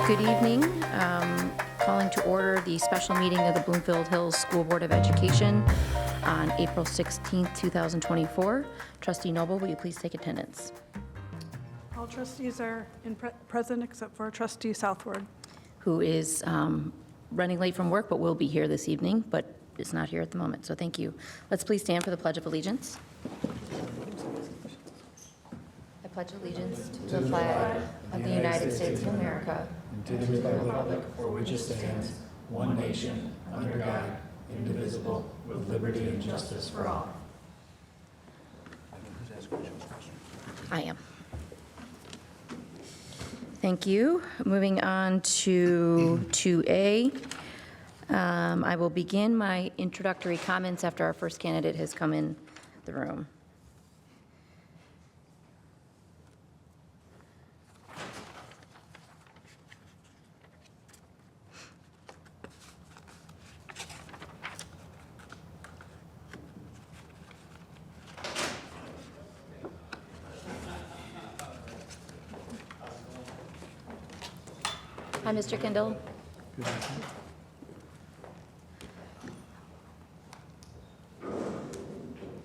Good evening. Calling to order the special meeting of the Bloomfield Hills School Board of Education on April 16th, 2024. Trustee Noble, will you please take attendance? All trustees are present except for trustee Southward. Who is running late from work but will be here this evening, but is not here at the moment, so thank you. Let's please stand for the Pledge of Allegiance. I pledge allegiance to the flag of the United States of America and to the republic for which it stands, one nation, under God, indivisible, with liberty and justice for all. I am. Thank you. Moving on to 2A. I will begin my introductory comments after our first candidate has come in the room. Hi, Mr. Kindle.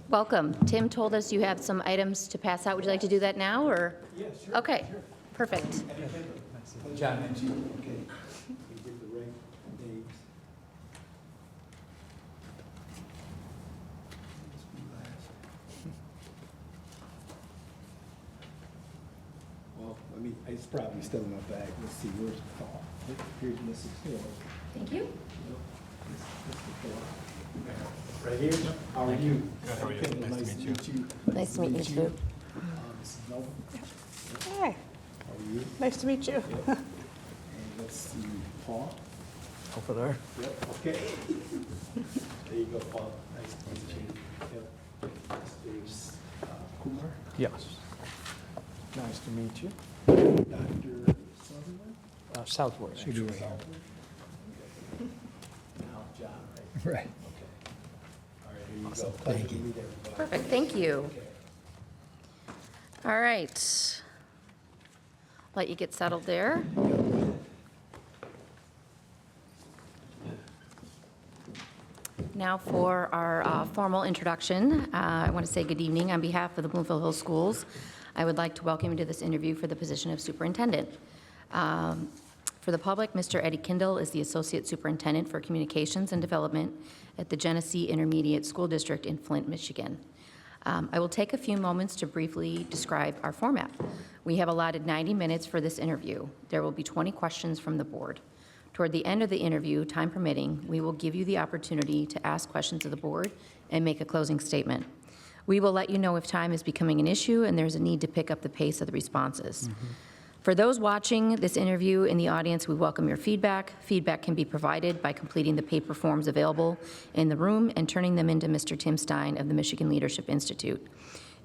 Welcome. Tim told us you have some items to pass out. Would you like to do that now, or? Yeah, sure. Okay, perfect. John, and you, okay. We give the right names. Well, it's probably still in my bag. Let's see, where's Paul? Here's Mrs. Hill. Thank you. Right here? How are you? Good, how are you? Nice to meet you. Nice to meet you, too. Mrs. Noble, Hi, how are you? nice to meet you. Yep. And let's see, Paul. Over there. Yep, okay. There you go, Paul. Nice to meet you. Yep. There's Cooper, Yes. Nice to meet you. Dr. Sutherland. Southward. Should do it here. Now, John, right? Right. Okay. All right, here you go. Pleasure to meet everybody. Perfect, thank you. Okay. All right. Let you get settled there. Now for our formal introduction. I want to say good evening on behalf of the Bloomfield Hills Schools. I would like to welcome you to this interview for the position of superintendent. For the public, Mr. Eddie Kindle is the Associate Superintendent for Communications and Development at the Genesee Intermediate School District in Flint, Michigan. I will take a few moments to briefly describe our format. We have allotted 90 minutes for this interview. There will be 20 questions from the board. Toward the end of the interview, time permitting, we will give you the opportunity to ask questions of the board and make a closing statement. We will let you know if time is becoming an issue and there's a need to pick up the pace of the responses. For those watching this interview in the audience, we welcome your feedback. Feedback can be provided by completing the paper forms available in the room and turning them into Mr. Tim Stein of the Michigan Leadership Institute.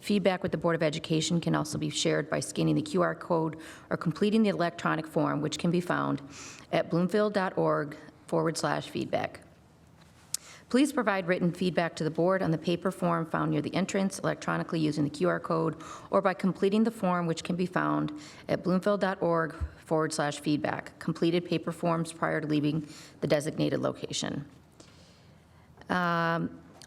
Feedback with the Board of Education can also be shared by scanning the QR code or completing the electronic form, which can be found at bloomfield.org/feedback. Please provide written feedback to the board on the paper form found near the entrance, electronically using the QR code, or by completing the form, which can be found at bloomfield.org/feedback. Completed paper forms prior to leaving the designated location.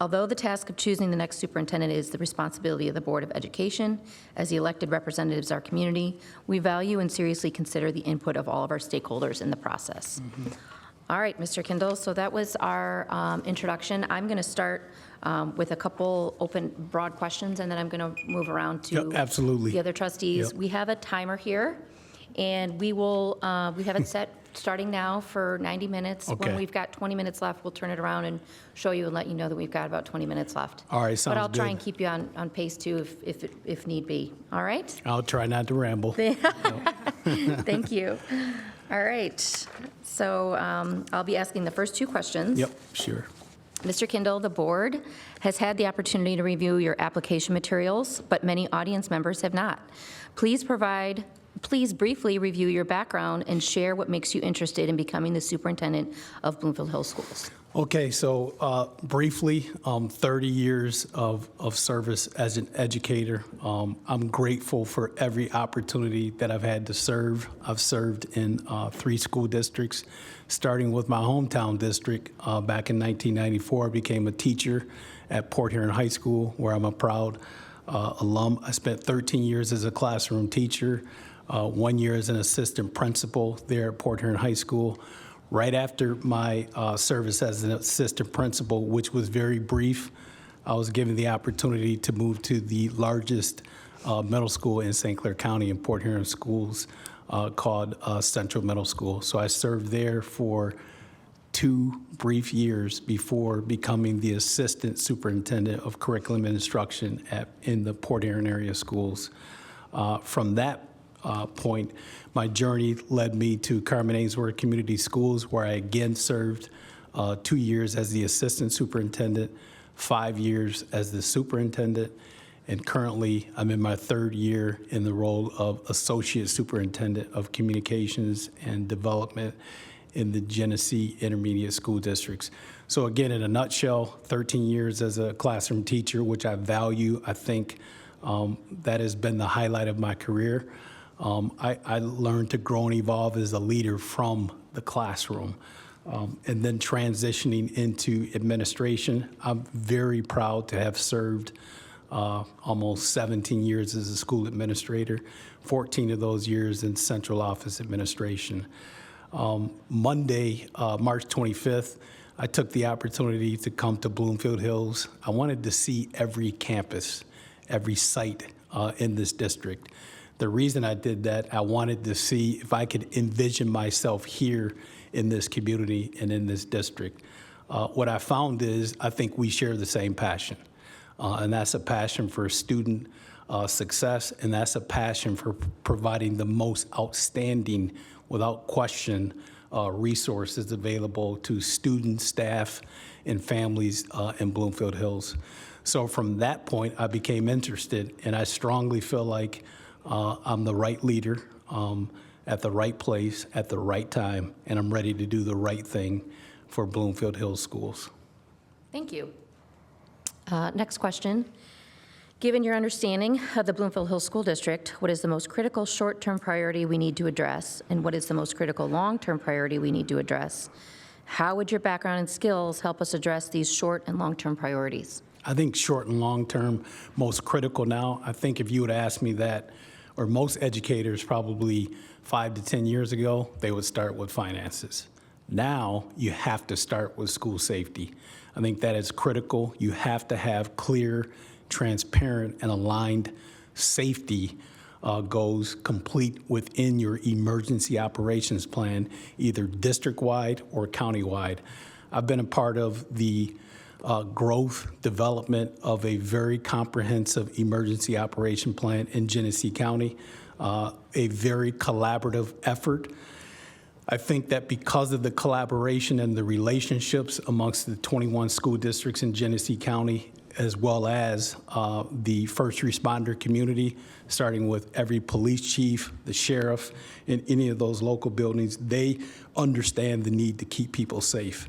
Although the task of choosing the next superintendent is the responsibility of the Board of Education, as the elected representatives of our community, we value and seriously consider the input of all of our stakeholders in the process. All right, Mr. Kindle, so that was our introduction. I'm going to start with a couple open, broad questions, and then I'm going to move around to Absolutely. the other trustees. Yep. We have a timer here, and we will, we have it set starting now for 90 minutes. When Okay. we've got 20 minutes left, we'll turn it around and show you and let you know that we've got about 20 minutes left. All right, But sounds I'll try good. and keep you on pace too if need be. All right? I'll try not to ramble. Thank you. All right. So I'll be asking the first two questions. Yep, sure. Mr. Kindle, the board has had the opportunity to review your application materials, but many audience members have not. Please Please briefly review your background and share what makes you interested in becoming the superintendent of Bloomfield Hills Schools. Okay, so briefly, 30 years of service as an educator. I'm grateful for every opportunity that I've had to serve. I've served in 3 school districts, starting with my hometown district. Back in 1994, I became a teacher at Port Huron High School, where I'm a proud alum. I spent 13 years as a classroom teacher, 1 year as an assistant principal there at Port Huron High School. Right after my service as an assistant principal, which was very brief, I was given the opportunity to move to the largest middle school in St. Clair County in Port Huron Schools called Central Middle School. So I served there for 2 brief years before becoming the assistant superintendent of curriculum and instruction in the Port Huron area schools. From that point, my journey led me to Carmen Ainsworth Community Schools, where I again served 2 years as the assistant superintendent, 5 years as the superintendent, and currently I'm in my 3rd year in the role of associate superintendent of communications and development in the Genesee intermediate school districts. So again, in a nutshell, 13 years as a classroom teacher, which I value. I think that has been the highlight of my career. I learned to grow and evolve as a leader from the classroom. And then transitioning into administration, I'm very proud to have served almost 17 years as a school administrator, 14 of those years in central office administration. Monday, March 25th, I took the opportunity to come to Bloomfield Hills. I wanted to see every campus, every site in this district. The reason I did that, I wanted to see if I could envision myself here in this community and in this district. What I found is I think we share the same passion, and that's a passion for student success, and that's a passion for providing the most outstanding, without question, resources available to students, staff, and families in Bloomfield Hills. So from that point, I became interested, and I strongly feel like I'm the right leader at the right place at the right time, and I'm ready to do the right thing for Bloomfield Hills Schools. Thank you. Next question. Given your understanding of the Bloomfield Hills School District, what is the most critical short-term priority we need to address, and what is the most critical long-term priority we need to address? How would your background and skills help us address these short and long-term priorities? I think short and long-term, most critical now. I think if you would ask me that, or most educators probably 5 to 10 years ago, they would start with finances. Now, you have to start with school safety. I think that is critical. You have to have clear, transparent, and aligned safety goals complete within your emergency operations plan, either district-wide or county-wide. I've been a part of the growth development of a very comprehensive emergency operation plan in Genesee County, a very collaborative effort. I think that because of the collaboration and the relationships amongst the 21 school districts in Genesee County, as well as the first responder community, starting with every police chief, the sheriff, in any of those local buildings, they understand the need to keep people safe.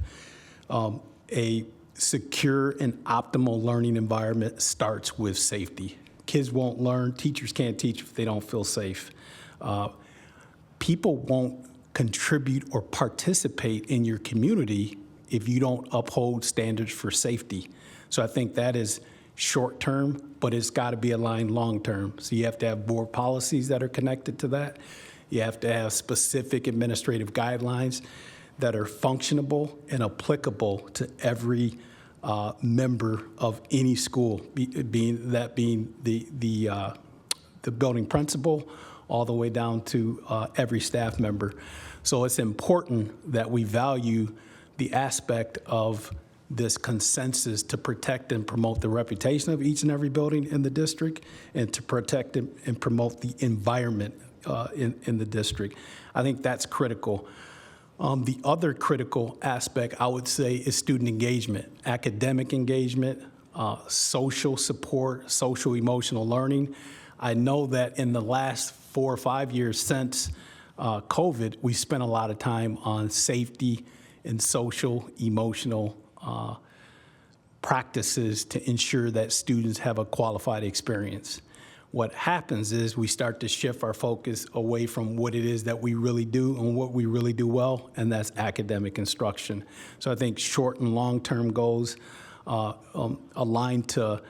A secure and optimal learning environment starts with safety. Kids won't learn, teachers can't teach if they don't feel safe. People won't contribute or participate in your community if you don't uphold standards for safety. So I think that is short term, but it's got to be aligned long term. So you have to have board policies that are connected to that. You have to have specific administrative guidelines that are functionable and applicable to every member of any school, being the building principal all the way down to every staff member. So it's important that we value the aspect of this consensus to protect and promote the reputation of each and every building in the district, and to protect and promote the environment in the district. I think that's critical. The other critical aspect, I would say, is student engagement, academic engagement, social support, social emotional learning. I know that in the last 4 or 5 years since COVID, we spent a lot of time on safety and social, emotional practices to ensure that students have a qualified experience. What happens is we start to shift our focus away from what it is that we really do and what we really do well, and that's academic instruction. So I think short and long-term goals aligned to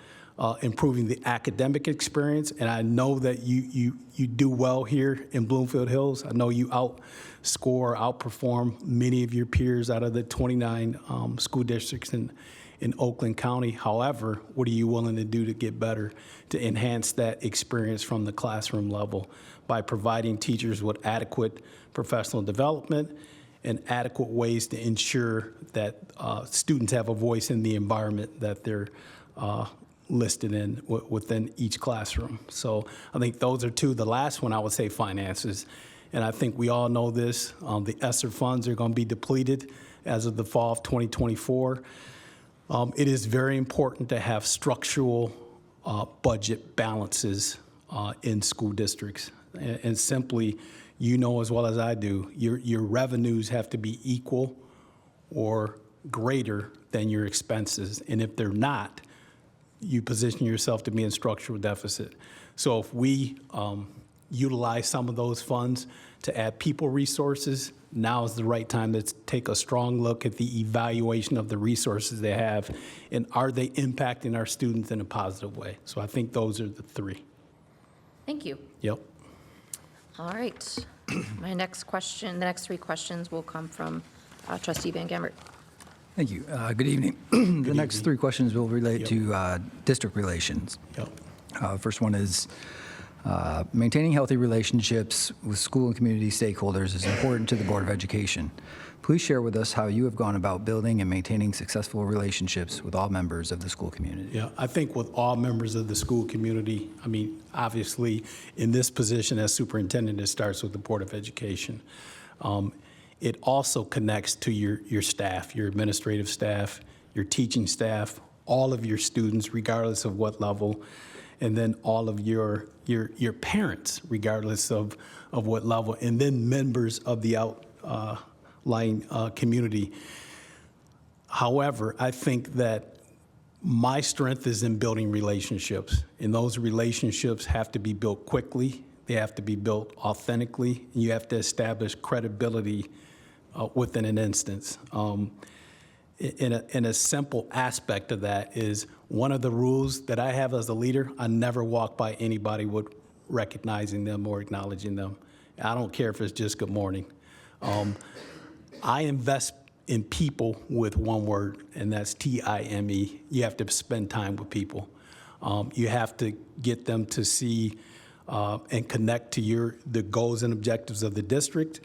improving the academic experience, and I know that you do well here in Bloomfield Hills. I know you outperform many of your peers out of the 29 school districts in Oakland County. However, what are you willing to do to get better, to enhance that experience from the classroom level by providing teachers with adequate professional development and adequate ways to ensure that students have a voice in the environment that they're listed in within each classroom. So I think those are two. The last one, I would say finances. And I think we all know this. The ESSER funds are going to be depleted as of the fall of 2024. It is very important to have structural budget balances in school districts. And simply, you know as well as I do, your revenues have to be equal or greater than your expenses. And if they're not, you position yourself to be in structural deficit. So if we utilize some of those funds to add people resources, now is the right time to take a strong look at the evaluation of the resources they have, and are they impacting our students in a positive way? So I think those are the three. Thank you. Yep. All right. My next question, the next three questions will come from Trustee Van Gemmert. Thank you. Good evening. The next three questions will relate to district relations. Yep. First one is, maintaining healthy relationships with school and community stakeholders is important to the Board of Education. Please share with us how you have gone about building and maintaining successful relationships with all members of the school community. Yeah, I think with all members of the school community, I mean, obviously, in this position as superintendent, it starts with the Board of Education. It also connects to your staff, your administrative staff, your teaching staff, all of your students, regardless of what level, and then all of your parents, regardless of what level, and then members of the outlying community. However, I think that my strength is in building relationships, and those relationships have to be built quickly. They have to be built authentically, and you have to establish credibility within an instance. In a simple aspect of that is one of the rules that I have as a leader, I never walk by anybody with recognizing them or acknowledging them. I don't care if it's just good morning. I invest in people with one word, and that's TIME. You have to spend time with people. You have to get them to see and connect to the goals and objectives of the district.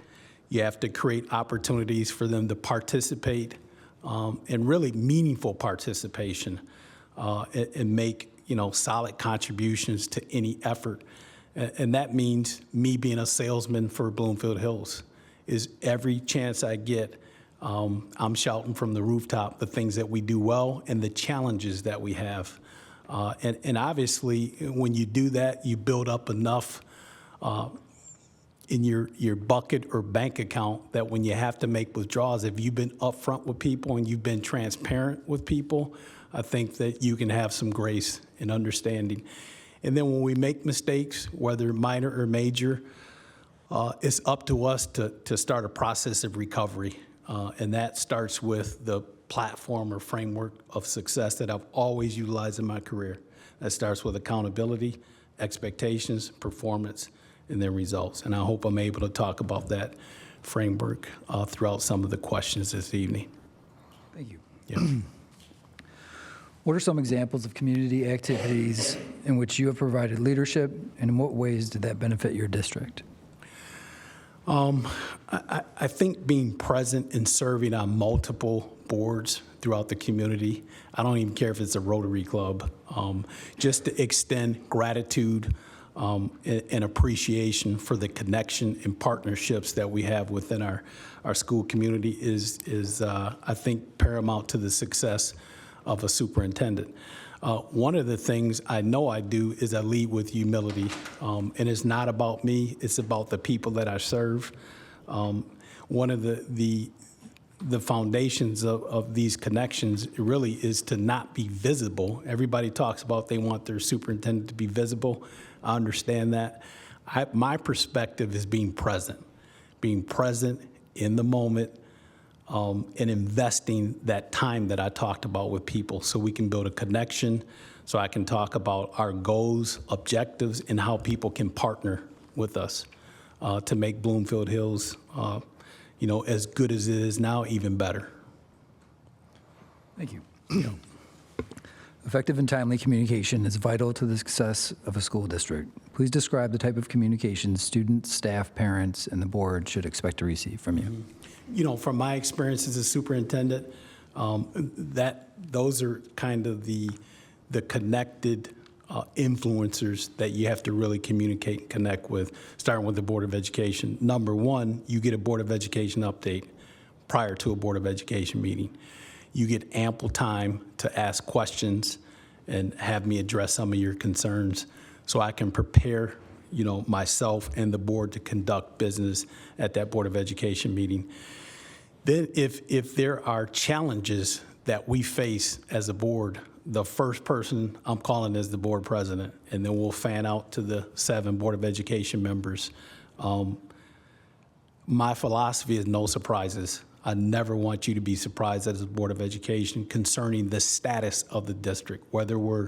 You have to create opportunities for them to participate, and really meaningful participation, and make solid contributions to any effort. And that means me being a salesman for Bloomfield Hills. Is every chance I get, I'm shouting from the rooftop the things that we do well and the challenges that we have. And obviously, when you do that, you build up enough in your bucket or bank account that when you have to make withdrawals, if you've been upfront with people and you've been transparent with people, I think that you can have some grace and understanding. And then when we make mistakes, whether minor or major, it's up to us to start a process of recovery. And that starts with the platform or framework of success that I've always utilized in my career. That starts with accountability, expectations, performance, and then results. And I hope I'm able to talk about that framework throughout some of the questions this evening. Thank you. Yeah. What are some examples of community activities in which you have provided leadership, and in what ways did that benefit your district? I think being present and serving on multiple boards throughout the community, I don't even care if it's a Rotary Club, just to extend gratitude and appreciation for the connection and partnerships that we have within our school community is I think, paramount to the success of a superintendent. One of the things I know I do is I lead with humility, and it's not about me, it's about the people that I serve. One of the foundations of these connections really is to not be visible. Everybody talks about they want their superintendent to be visible. I understand that. My perspective is being present in the moment, and investing that time that I talked about with people so we can build a connection, so I can talk about our goals, objectives, and how people can partner with us to make Bloomfield Hills as good as it is now, even better. Thank you. Effective and timely communication is vital to the success of a school district. Please describe the type of communication students, staff, parents, and the board should expect to receive from you. From my experience as a superintendent, those are kind of the connected influencers that you have to really communicate and connect with, starting with the Board of Education. Number one, you get a Board of Education update prior to a Board of Education meeting. You get ample time to ask questions and have me address some of your concerns so I can prepare, myself and the board to conduct business at that Board of Education meeting. Then if there are challenges that we face as a board, the first person I'm calling is the board president, and then we'll fan out to the 7 Board of Education members. My philosophy is no surprises. I never want you to be surprised as a Board of Education concerning the status of the district, whether we're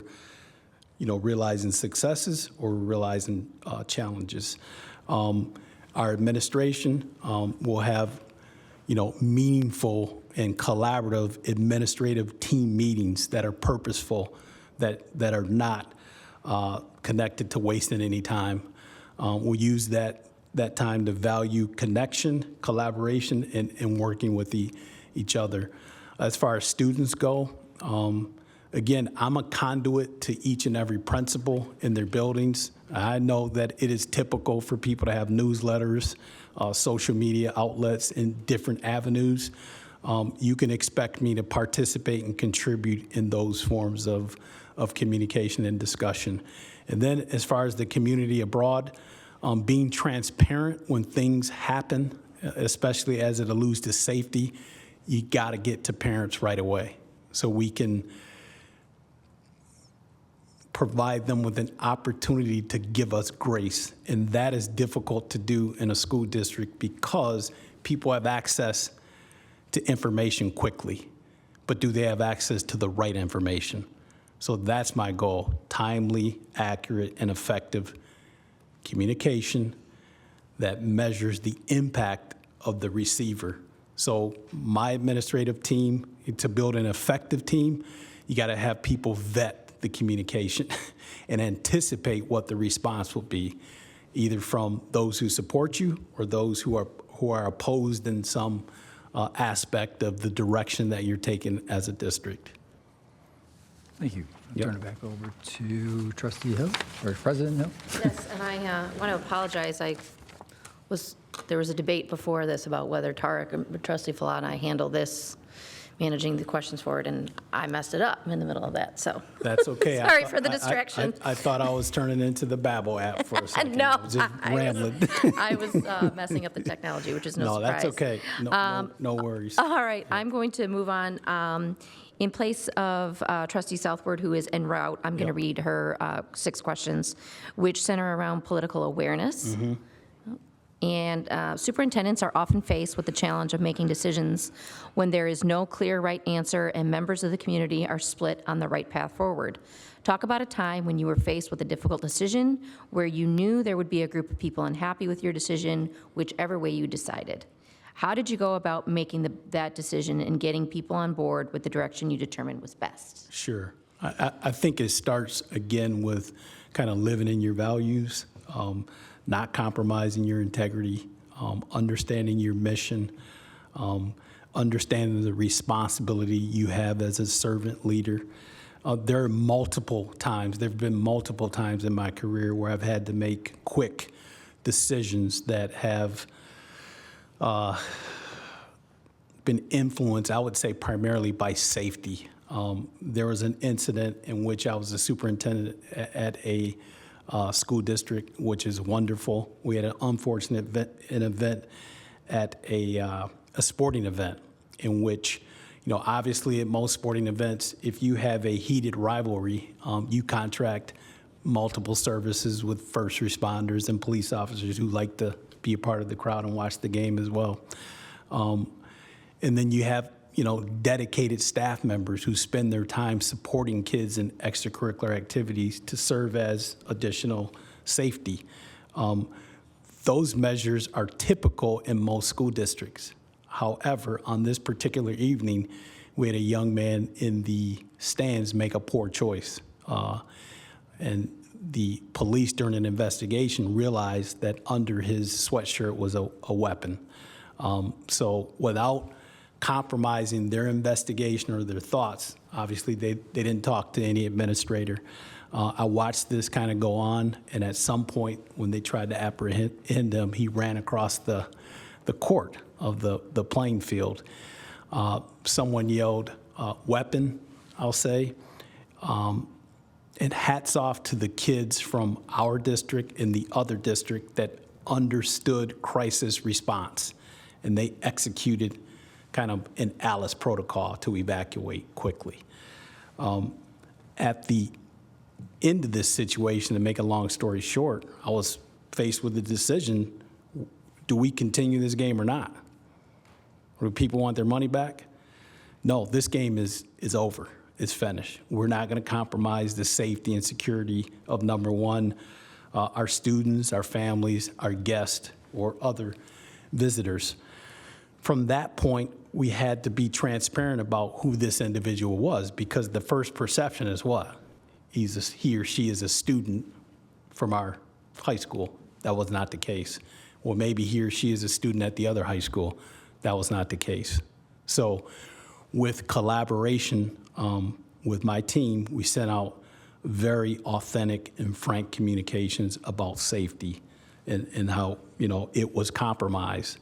realizing successes or realizing challenges. Our administration will have meaningful and collaborative administrative team meetings that are purposeful, that are not connected to wasting any time. We'll use that time to value connection, collaboration, and working with each other. As far as students go, again, I'm a conduit to each and every principal in their buildings. I know that it is typical for people to have newsletters, social media outlets, and different avenues. You can expect me to participate and contribute in those forms of communication and discussion. And then as far as the community abroad, being transparent when things happen, especially as it alludes to safety, you got to get to parents right away so we can provide them with an opportunity to give us grace. And that is difficult to do in a school district because people have access to information quickly, but do they have access to the right information? So that's my goal: timely, accurate, and effective communication that measures the impact of the receiver. So my administrative team, to build an effective team, you got to have people vet the communication and anticipate what the response will be, either from those who support you or those who are opposed in some aspect of the direction that you're taking as a district. Thank you. Yep. Turn it back over to Trustee Hill, or President Hill. Yes, and I want to apologize. There was a debate before this about whether Trustee Falah and I handle this, managing the questions forward, and I messed it up in the middle of that, so. That's okay. Sorry for the distraction. I thought I was turning into the Babel app for a second. No, I was just rambling. I was messing up the technology, which is no surprise. That's okay. No worries. All right, I'm going to move on. In place of Trustee Southward, who is en route, I'm going to read her 6 questions, which center around political awareness. Mm-hmm. And superintendents are often faced with the challenge of making decisions when there is no clear right answer and members of the community are split on the right path forward. Talk about a time when you were faced with a difficult decision where you knew there would be a group of people unhappy with your decision, whichever way you decided. How did you go about making that decision and getting people on board with the direction you determined was best? Sure. I think it starts, again, with kind of living in your values, not compromising your integrity, understanding your mission, understanding the responsibility you have as a servant leader. There have been multiple times in my career where I've had to make quick decisions that have been influenced, I would say, primarily by safety. There was an incident in which I was a superintendent at a school district, which is wonderful. We had an unfortunate event at a sporting event in which, obviously at most sporting events, if you have a heated rivalry, you contract multiple services with first responders and police officers who like to be a part of the crowd and watch the game as well. And then you have, dedicated staff members who spend their time supporting kids in extracurricular activities to serve as additional safety. Those measures are typical in most school districts. However, on this particular evening, we had a young man in the stands make a poor choice. And the police, during an investigation, realized that under his sweatshirt was a weapon. So without compromising their investigation or their thoughts, obviously they didn't talk to any administrator. I watched this kind of go on, and at some point when they tried to apprehend him, he ran across the court of the playing field. Someone yelled, weapon, I'll say. And hats off to the kids from our district and the other district that understood crisis response. And they executed kind of an Alice protocol to evacuate quickly. At the end of this situation, to make a long story short, I was faced with the decision, do we continue this game or not? Or do people want their money back? No, this game is over. It's finished. We're not going to compromise the safety and security of, number one, our students, our families, our guests, or other visitors. From that point, we had to be transparent about who this individual was, because the first perception is what? He or she is a student from our high school. That was not the case. Or maybe he or she is a student at the other high school. That was not the case. So with collaboration with my team, we sent out very authentic and frank communications about safety and how, it was compromised,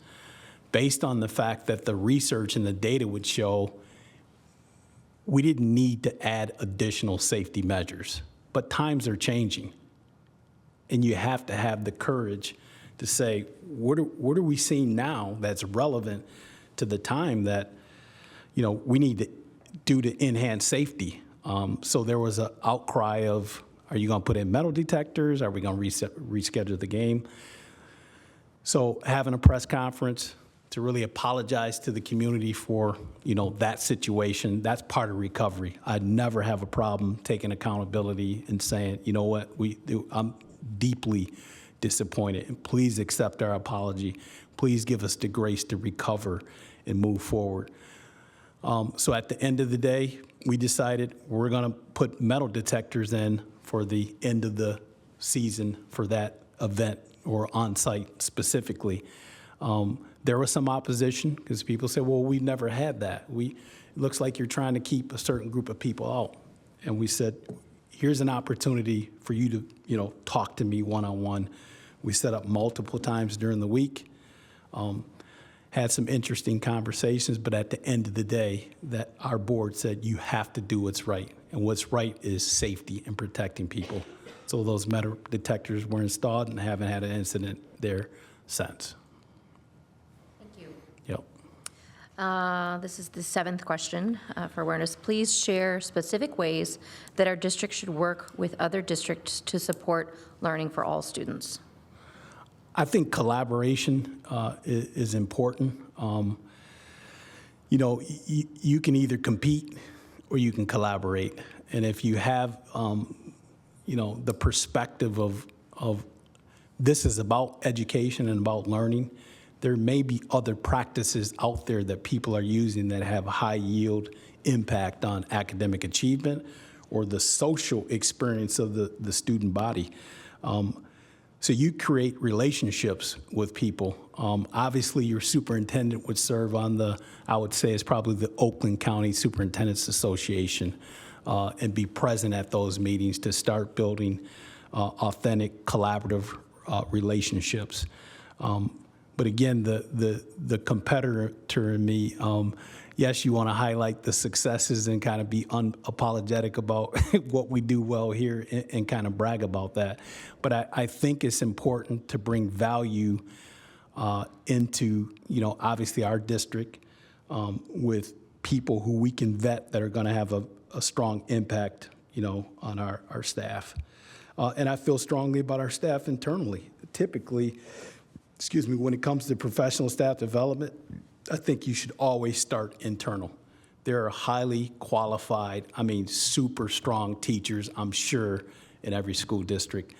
based on the fact that the research and the data would show we didn't need to add additional safety measures. But times are changing, and you have to have the courage to say, what are we seeing now that's relevant to the time that, we need to do to enhance safety? So there was an outcry of, are you going to put in metal detectors? Are we going to reschedule the game? So having a press conference to really apologize to the community for, that situation, that's part of recovery. I'd never have a problem taking accountability and saying, you know what, I'm deeply disappointed, and please accept our apology. Please give us the grace to recover and move forward. So at the end of the day, we decided we're going to put metal detectors in for the end of the season for that event, or on-site specifically. There was some opposition because people said, well, we've never had that. It looks like you're trying to keep a certain group of people out. And we said, here's an opportunity for you to, talk to me one-on-one. We set up multiple times during the week, had some interesting conversations, but at the end of the day, that our board said, you have to do what's right. And what's right is safety and protecting people. So those metal detectors were installed and haven't had an incident there since. This is the 7th question for awareness. Please share specific ways that our district should work with other districts to support learning for all students. I think collaboration is important. You can either compete or you can collaborate. And if you have, the perspective of this is about education and about learning, there may be other practices out there that people are using that have a high yield impact on academic achievement or the social experience of the student body. So you create relationships with people. Obviously, your superintendent would serve on I would say it's probably the Oakland County Superintendents Association, and be present at those meetings to start building authentic, collaborative relationships. But again, the competitor in me, yes, you want to highlight the successes and kind of be unapologetic about what we do well here and kind of brag about that. But I think it's important to bring value into, obviously our district with people who we can vet that are going to have a strong impact, on our staff. And I feel strongly about our staff internally. Typically, when it comes to professional staff development, I think you should always start internal. There are highly qualified, super strong teachers, I'm sure, in every school district.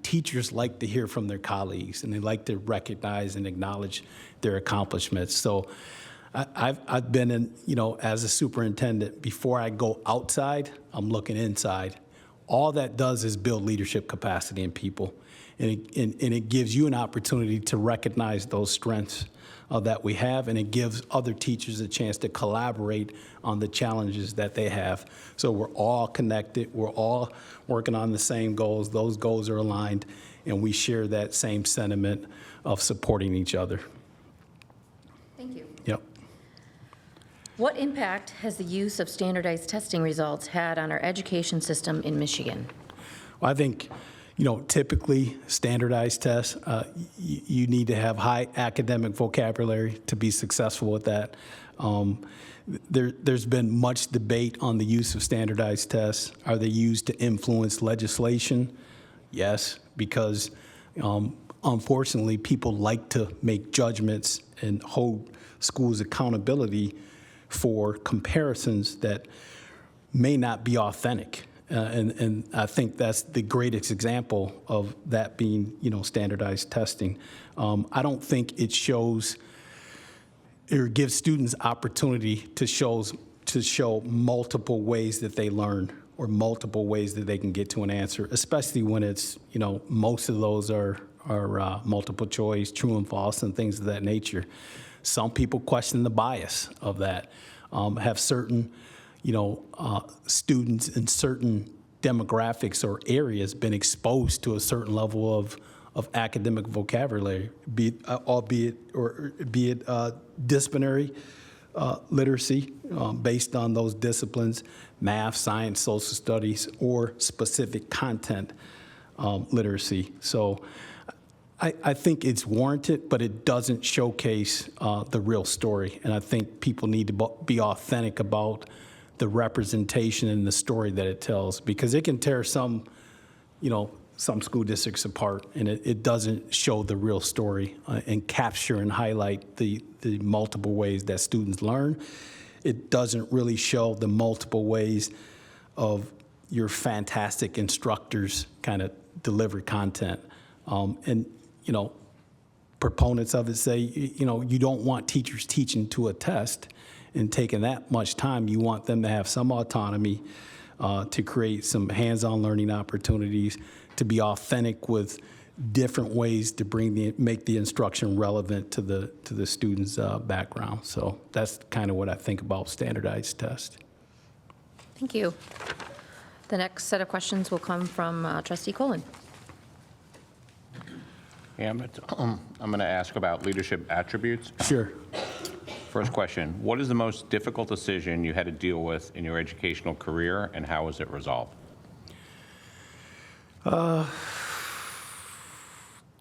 Teachers like to hear from their colleagues, and they like to recognize and acknowledge their accomplishments. So I've been in, as a superintendent, before I go outside, I'm looking inside. All that does is build leadership capacity in people. And it gives you an opportunity to recognize those strengths that we have, and it gives other teachers a chance to collaborate on the challenges that they have. So we're all connected, we're all working on the same goals, those goals are aligned, and we share that same sentiment of supporting each other. Thank you. Yep. What impact has the use of standardized testing results had on our education system in Michigan? Well, I think, typically standardized tests, you need to have high academic vocabulary to be successful with that. There's been much debate on the use of standardized tests. Are they used to influence legislation? Yes, because unfortunately, people like to make judgments and hold schools accountability for comparisons that may not be authentic. And I think that's the greatest example of that being, standardized testing. I don't think it shows or gives students opportunity to show multiple ways that they learn or multiple ways that they can get to an answer, especially when it's, most of those are multiple choice, true and false, and things of that nature. Some people question the bias of that, have certain students in certain demographics or areas been exposed to a certain level of academic vocabulary, be it disciplinary literacy based on those disciplines, math, science, social studies, or specific content literacy. So I think it's warranted, but it doesn't showcase the real story. And I think people need to be authentic about the representation and the story that it tells, because it can tear some school districts apart, and it doesn't show the real story and capture and highlight the multiple ways that students learn. It doesn't really show the multiple ways of your fantastic instructors kind of deliver content. Proponents of it say, you don't want teachers teaching to a test and taking that much time. You want them to have some autonomy to create some hands-on learning opportunities, to be authentic with different ways to make the instruction relevant to the student's background. So that's kind of what I think about standardized tests. Thank you. The next set of questions will come from Trustee Colin. Yeah, I'm going to ask about leadership attributes. Sure. First question, what is the most difficult decision you had to deal with in your educational career, and how was it resolved? The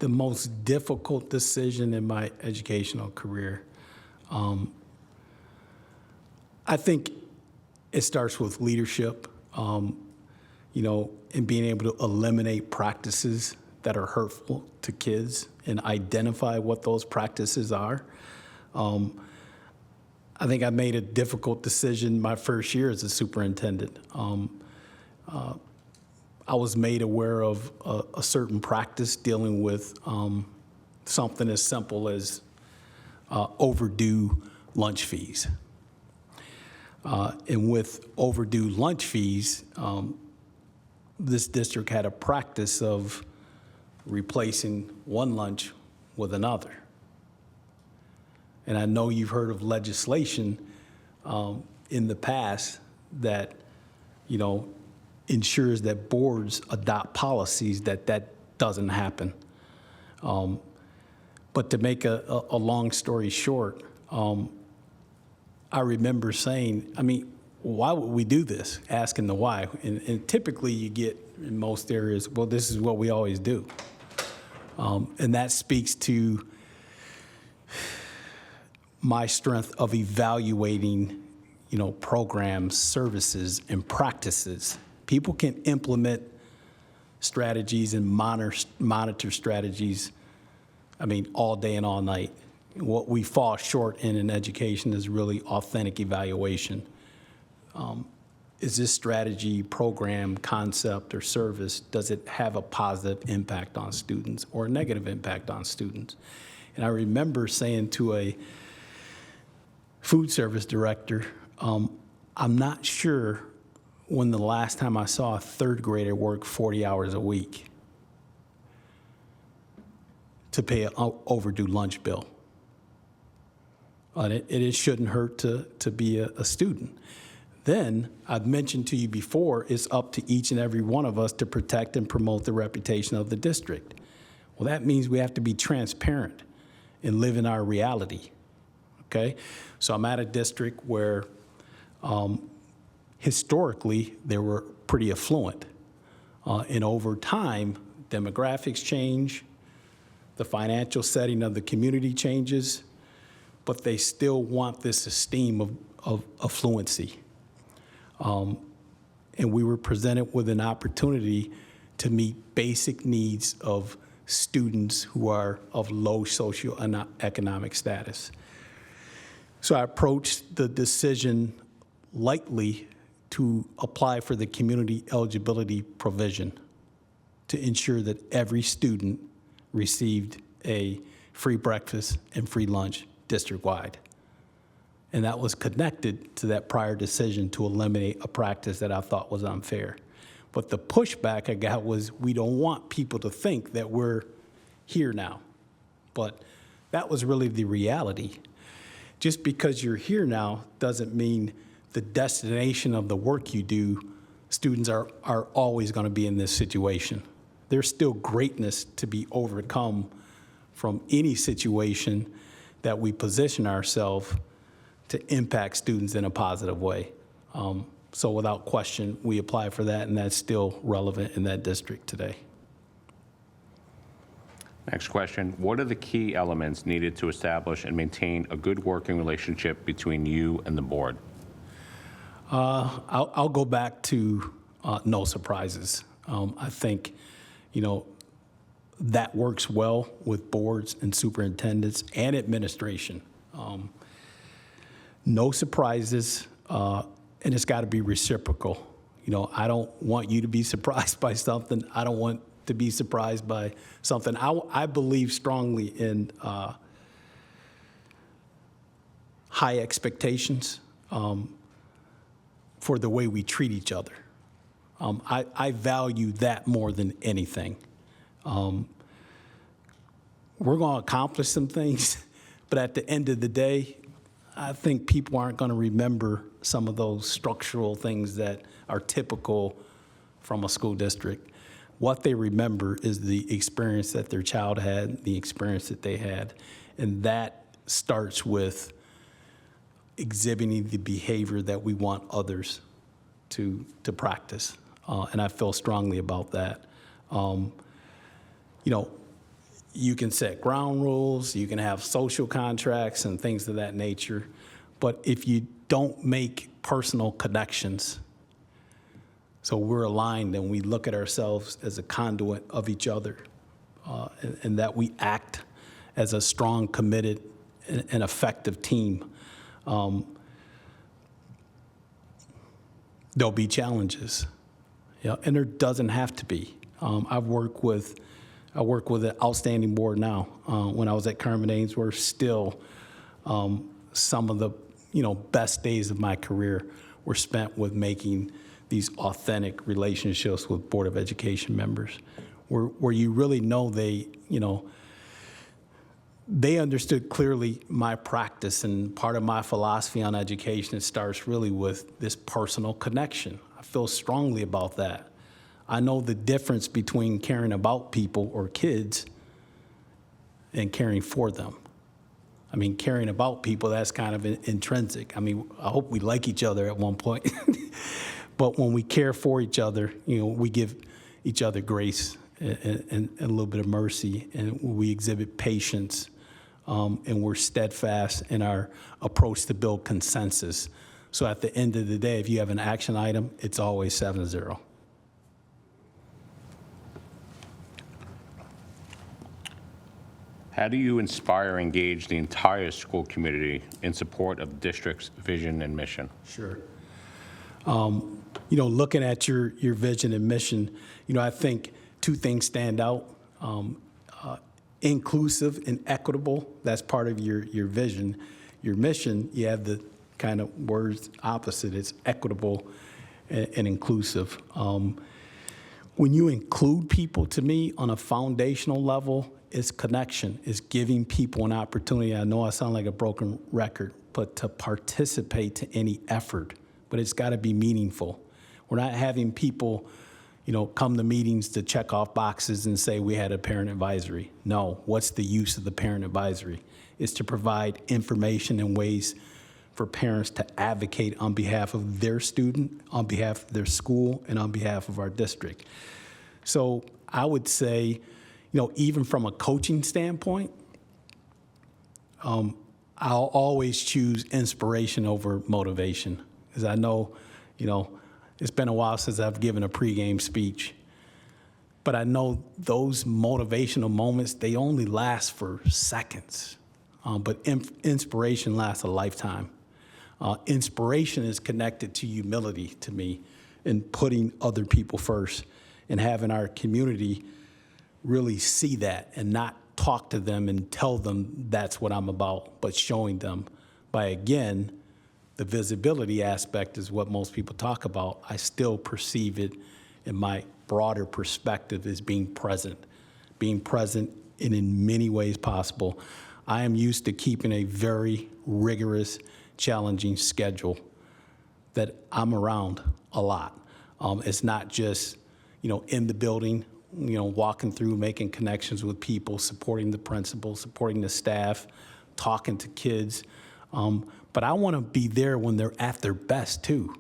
most difficult decision in my educational career, I think it starts with leadership, and being able to eliminate practices that are hurtful to kids and identify what those practices are. I think I made a difficult decision my first year as a superintendent. I was made aware of a certain practice dealing with something as simple as overdue lunch fees. And with overdue lunch fees, this district had a practice of replacing one lunch with another. And I know you've heard of legislation in the past that, ensures that boards adopt policies that doesn't happen. But to make a long story short, I remember saying, I mean, why would we do this? Asking the why. And typically you get in most areas, well, this is what we always do. And that speaks to my strength of evaluating, programs, services, and practices. People can implement strategies and monitor strategies, all day and all night. What we fall short in education is really authentic evaluation. Is this strategy, program, concept, or service, does it have a positive impact on students or a negative impact on students? And I remember saying to a food service director, I'm not sure when the last time I saw a third grader work 40 hours a week to pay an overdue lunch bill. It shouldn't hurt to be a student. Then, I've mentioned to you before, it's up to each and every one of us to protect and promote the reputation of the district. Well, that means we have to be transparent and live in our reality, okay? So I'm at a district where historically they were pretty affluent. And over time, demographics change, the financial setting of the community changes, but they still want this esteem of affluency. And we were presented with an opportunity to meet basic needs of students who are of low socioeconomic status. So I approached the decision lightly to apply for the community eligibility provision to ensure that every student received a free breakfast and free lunch district-wide. And that was connected to that prior decision to eliminate a practice that I thought was unfair. But the pushback I got was, we don't want people to think that we're here now. But that was really the reality. Just because you're here now doesn't mean the destination of the work you do, students are always going to be in this situation. There's still greatness to be overcome from any situation that we position ourselves to impact students in a positive way. So without question, we apply for that, and that's still relevant in that district today. Next question. What are the key elements needed to establish and maintain a good working relationship between you and the board? I'll go back to no surprises. I think, that works well with boards and superintendents and administration. No surprises, and it's got to be reciprocal. I don't want you to be surprised by something. I don't want to be surprised by something. I believe strongly in high expectations for the way we treat each other. I value that more than anything. We're going to accomplish some things, but at the end of the day, I think people aren't going to remember some of those structural things that are typical from a school district. What they remember is the experience that their child had, the experience that they had, and that starts with exhibiting the behavior that we want others to practice, and I feel strongly about that. You can set ground rules, you can have social contracts and things of that nature, but if you don't make personal connections, so we're aligned and we look at ourselves as a conduit of each other, and that we act as a strong, committed, and effective team, there'll be challenges, and there doesn't have to be. I work with an outstanding board now. When I was at Carmen Ainsworth, still some of the best days of my career were spent with making these authentic relationships with Board of Education members, where you really know they understood clearly my practice, and part of my philosophy on education starts really with this personal connection. I feel strongly about that. I know the difference between caring about people or kids and caring for them. I mean, caring about people, that's kind of intrinsic. I mean, I hope we like each other at one point. But when we care for each other, we give each other grace and a little bit of mercy, and we exhibit patience, and we're steadfast in our approach to build consensus. So at the end of the day, if you have an action item, it's always 7-0. How do you inspire and engage the entire school community in support of the district's vision and mission? Sure. Looking at your vision and mission, I think two things stand out. Inclusive and equitable, that's part of your vision. Your mission, you have the kind of words opposite. It's equitable and inclusive. When you include people, to me, on a foundational level, it's connection. It's giving people an opportunity. I know I sound like a broken record, but to participate to any effort. But it's got to be meaningful. We're not having people, come to meetings to check off boxes and say we had a parent advisory. No, what's the use of the parent advisory? It's to provide information and ways for parents to advocate on behalf of their student, on behalf of their school, and on behalf of our district. So I would say, even from a coaching standpoint, I'll always choose inspiration over motivation, because I know, it's been a while since I've given a pregame speech, but I know those motivational moments, they only last for seconds, but inspiration lasts a lifetime. Inspiration is connected to humility to me, and putting other people first, and having our community really see that and not talk to them and tell them that's what I'm about, but showing them by, again, the visibility aspect is what most people talk about. I still perceive it in my broader perspective as being present and in many ways possible. I am used to keeping a very rigorous, challenging schedule that I'm around a lot. It's not just, in the building, walking through, making connections with people, supporting the principal, supporting the staff, talking to kids. But I want to be there when they're at their best, too.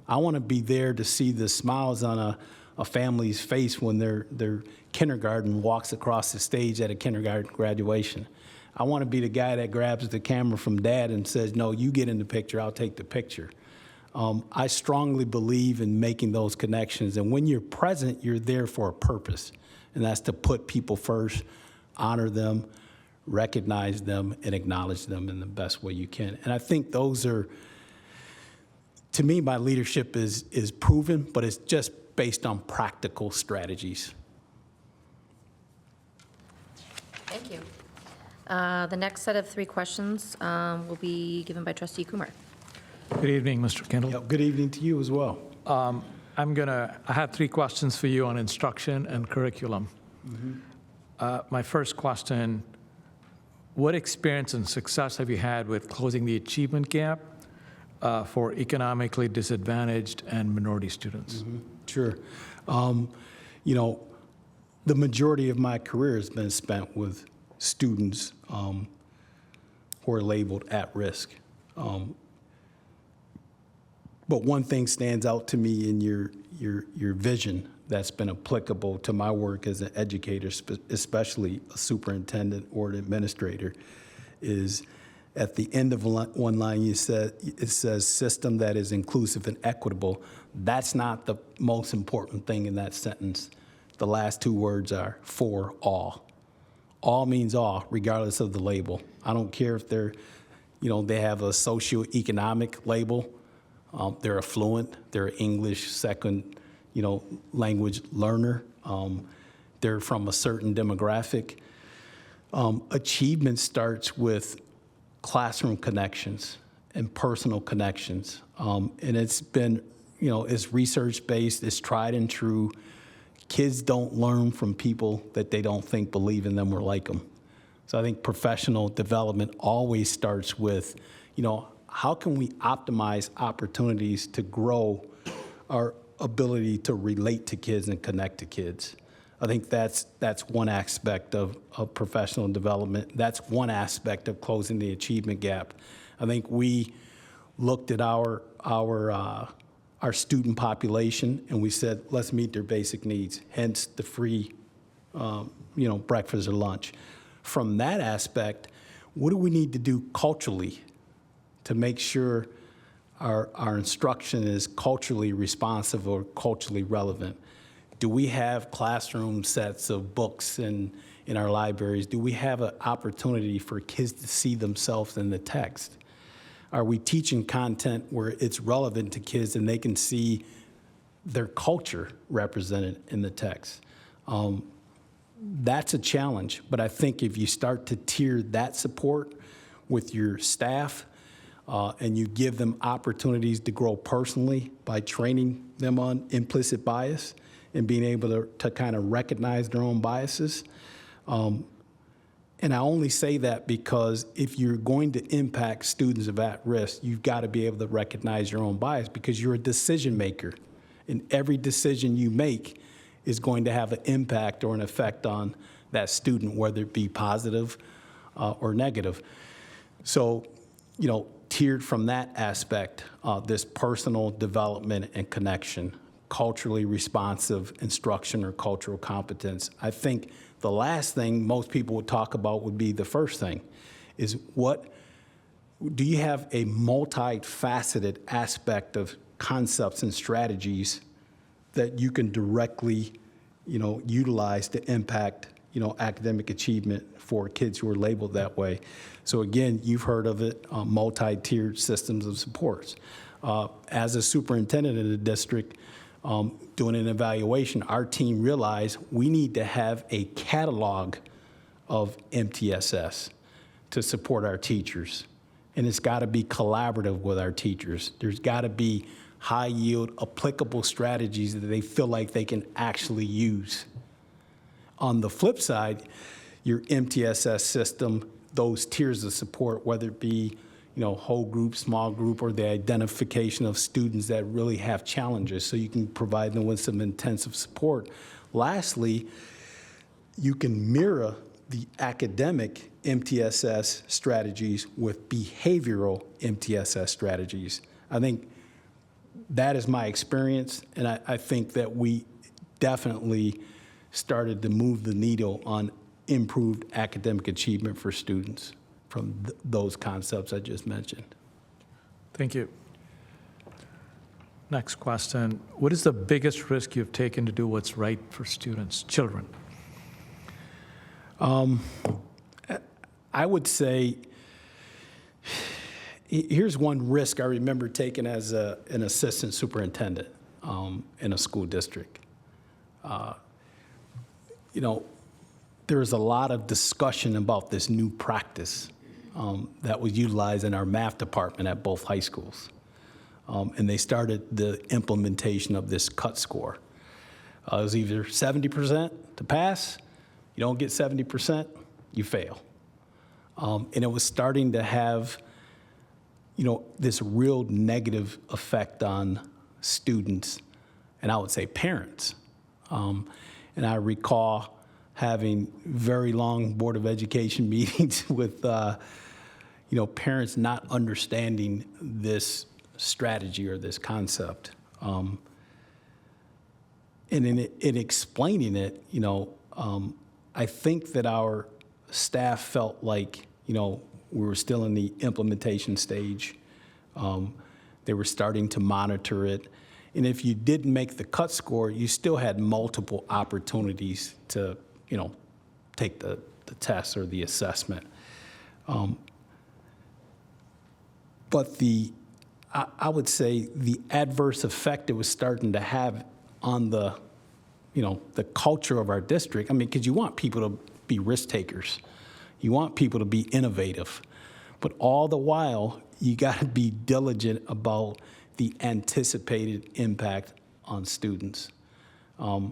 I want to be there to see the smiles on a family's face when their kindergarten walks across the stage at a kindergarten graduation. I want to be the guy that grabs the camera from dad and says, no, you get in the picture, I'll take the picture. I strongly believe in making those connections. And when you're present, you're there for a purpose. And that's to put people first, honor them, recognize them, and acknowledge them in the best way you can. And I think those are, to me, my leadership is proven, but it's just based on practical strategies. Thank you. The next set of 3 questions will be given by Trustee Kumar. Good evening, Mr. Kindle. Yep, good evening to you as well. I have 3 questions for you on instruction and curriculum. My first question, what experience and success have you had with closing the achievement gap for economically disadvantaged and minority students? Sure. The majority of my career has been spent with students who are labeled at risk. But one thing stands out to me in your vision that's been applicable to my work as an educator, especially a superintendent or an administrator, is at the end of one line it says system that is inclusive and equitable. That's not the most important thing in that sentence. The last 2 words are for all. All means all, regardless of the label. I don't care if they're, they have a socioeconomic label. They're affluent, they're English second, language learner. They're from a certain demographic. Achievement starts with classroom connections and personal connections. And it's been, it's research-based, it's tried and true. Kids don't learn from people that they don't think believe in them or like them. So I think professional development always starts with, how can we optimize opportunities to grow our ability to relate to kids and connect to kids? I think that's one aspect of professional development. That's one aspect of closing the achievement gap. I think we looked at our student population and we said, let's meet their basic needs, hence the free breakfast or lunch. From that aspect, what do we need to do culturally to make sure our instruction is culturally responsive or culturally relevant? Do we have classroom sets of books in our libraries? Do we have an opportunity for kids to see themselves in the text? Are we teaching content where it's relevant to kids and they can see their culture represented in the text? That's a challenge, but I think if you start to tier that support with your staff and you give them opportunities to grow personally by training them on implicit bias and being able to kind of recognize their own biases. And I only say that because if you're going to impact students of at risk, you've got to be able to recognize your own bias because you're a decision maker. And every decision you make is going to have an impact or an effect on that student, whether it be positive or negative. So, tiered from that aspect, this personal development and connection, culturally responsive instruction or cultural competence. I think the last thing most people would talk about would be the first thing, is do you have a multifaceted aspect of concepts and strategies that you can directly, utilize to impact, academic achievement for kids who are labeled that way. So again, you've heard of it, multi-tiered systems of supports. As a superintendent in the district, doing an evaluation, our team realized we need to have a catalog of MTSS to support our teachers. And it's got to be collaborative with our teachers. There's got to be high-yield, applicable strategies that they feel like they can actually use. On the flip side, your MTSS system, those tiers of support, whether it be whole group, small group, or the identification of students that really have challenges, so you can provide them with some intensive support. Lastly, you can mirror the academic MTSS strategies with behavioral MTSS strategies. I think that is my experience, and I think that we definitely started to move the needle on improved academic achievement for students from those concepts I just mentioned. Thank you. Next question. What is the biggest risk you've taken to do what's right for students, children? I would say, here's one risk I remember taking as an assistant superintendent in a school district. There was a lot of discussion about this new practice that was utilized in our math department at both high schools. And they started the implementation of this cut score. It was either 70% to pass, you don't get 70%, you fail. And it was starting to have, this real negative effect on students, and I would say parents. And I recall having very long Board of Education meetings with parents not understanding this strategy or this concept. And in explaining it, I think that our staff felt like, we were still in the implementation stage. They were starting to monitor it. And if you didn't make the cut score, you still had multiple opportunities to, take the test or the assessment. But I would say the adverse effect it was starting to have on the culture of our district, because you want people to be risk takers. You want people to be innovative. But all the while, you got to be diligent about the anticipated impact on students. So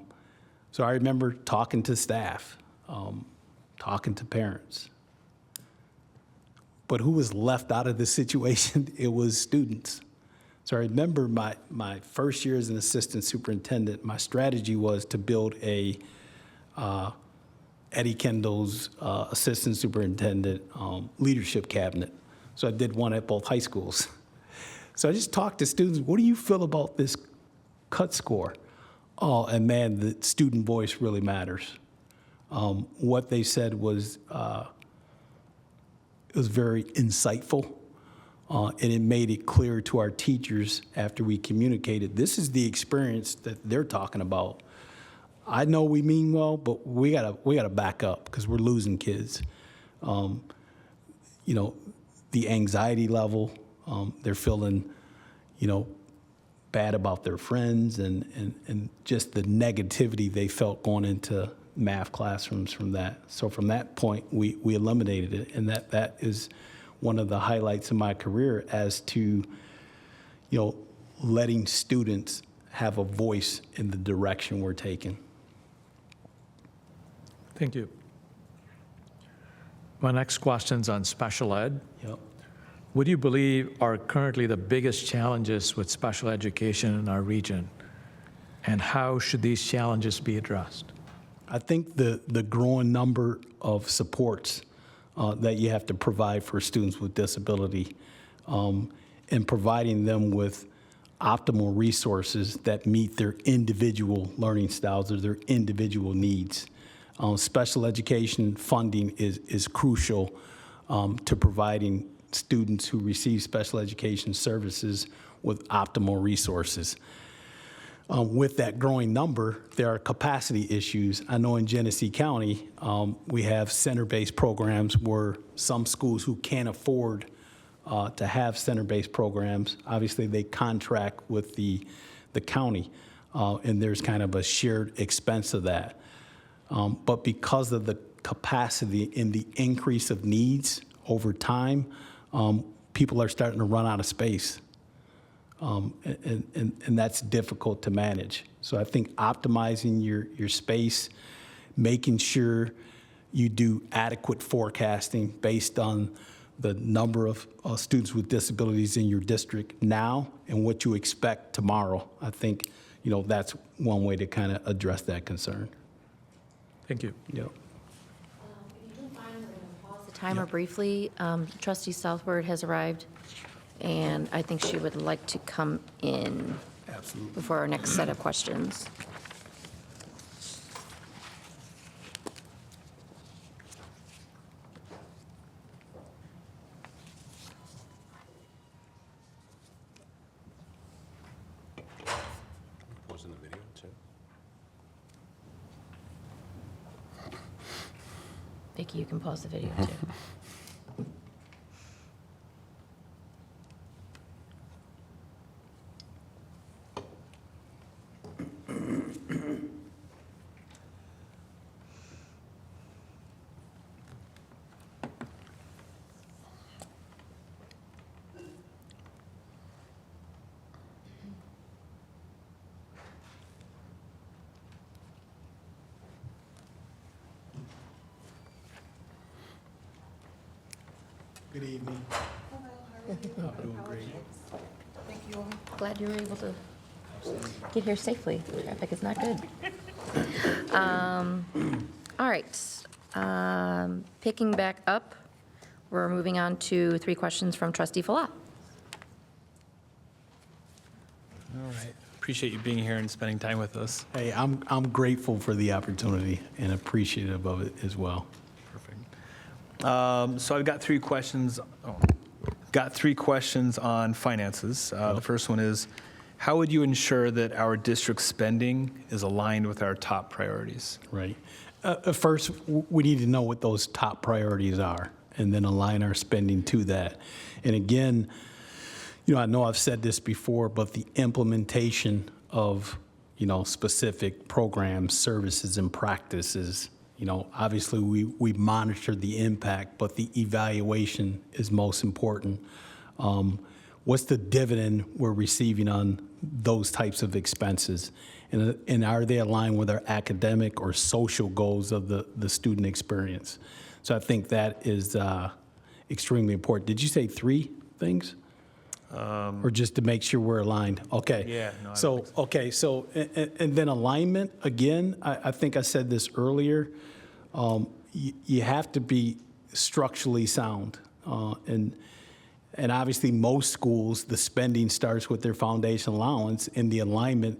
I remember talking to staff, talking to parents. But who was left out of this situation? It was students. So I remember my first year as an assistant superintendent, my strategy was to build a Eddie Kendall's assistant superintendent leadership cabinet. So I did one at both high schools. So I just talked to students, what do you feel about this cut score? Oh, and man, the student voice really matters. What they said was, it was very insightful, and it made it clear to our teachers after we communicated, this is the experience that they're talking about. I know we mean well, but we gotta back up because we're losing kids. You know, the anxiety level, they're feeling, you know, bad about their friends and just the negativity they felt going into math classrooms from that. So from that point, we eliminated it, and that is one of the highlights of my career as to, you know, letting students have a voice in the direction we're taking. Thank you. My next question's on special ed. Yep. What do you believe are currently the biggest challenges with special education in our region? And how should these challenges be addressed? I think the growing number of supports that you have to provide for students with disability and providing them with optimal resources that meet their individual learning styles or their individual needs. Special education funding is crucial to providing students who receive special education services with optimal resources. With that growing number, there are capacity issues. I know in Genesee County, we have center-based programs where some schools who can't afford to have center-based programs, obviously they contract with the county, and there's kind of a shared expense of that. But because of the capacity and the increase of needs over time, people are starting to run out of space. And that's difficult to manage. So I think optimizing your space, making sure you do adequate forecasting based on the number of students with disabilities in your district now and what you expect tomorrow. I think, you know, that's one way to kind of address that concern. Thank you. Yep. If you don't mind, we're going to pause the timer briefly. Trustee Southward has arrived, and I think she would like to come in Absolutely. before our next set of questions. Was in the video too? Vicki, you can pause the video, too. Good evening. Doing great. Glad you were able to get here safely. Traffic is not good. All right. Picking back up, we're moving on to 3 questions from Trustee Falah. All right. Appreciate you being here and spending time with us. Hey, I'm grateful for the opportunity and appreciative of it as well. Perfect. So I've got 3 questions. Got 3 questions on finances. The first one is, how would you ensure that our district spending is aligned with our top priorities? Right. First, we need to know what those top priorities are and then align our spending to that. And again, you know, I know I've said this before, but the implementation of, you know, specific programs, services, and practices, you know, obviously we monitor the impact, but the evaluation is most important. What's the dividend we're receiving on those types of expenses? And are they aligned with our academic or social goals of the student experience? So I think that is extremely important. Did you say 3 things? Or just to make sure we're aligned? Okay. Yeah, no, I don't So, think okay, so, and then alignment, again, I think I said this earlier, you have to be structurally sound. And obviously, most schools, the spending starts with their foundation allowance and the alignment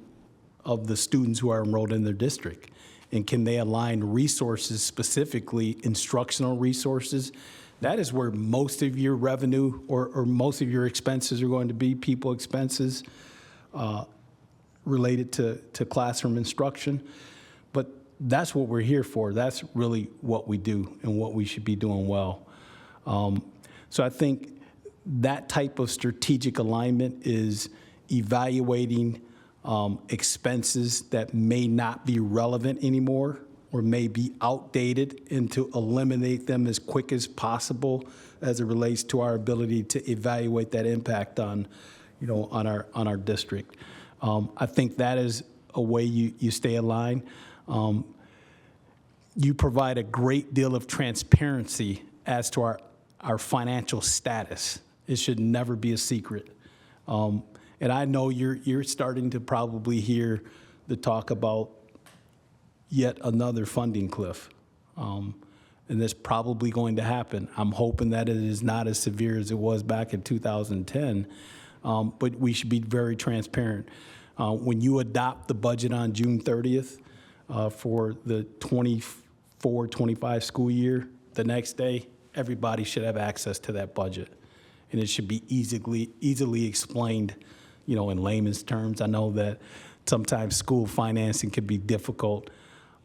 of the students who are enrolled in their district. And can they align resources, specifically instructional resources? That is where most of your revenue or most of your expenses are going to be, people expenses related to classroom instruction. But that's what we're here for. That's really what we do and what we should be doing well. So I think that type of strategic alignment is evaluating expenses that may not be relevant anymore or may be outdated, and to eliminate them as quick as possible as it relates to our ability to evaluate that impact on, on our district. I think that is a way you stay aligned. You provide a great deal of transparency as to our financial status. It should never be a secret. And I know you're starting to probably hear the talk about yet another funding cliff. And that's probably going to happen. I'm hoping that it is not as severe as it was back in 2010, but we should be very transparent. When you adopt the budget on June 30th for the 24-25 school year, the next day, everybody should have access to that budget. And it should be easily explained, in layman's terms. I know that sometimes school financing can be difficult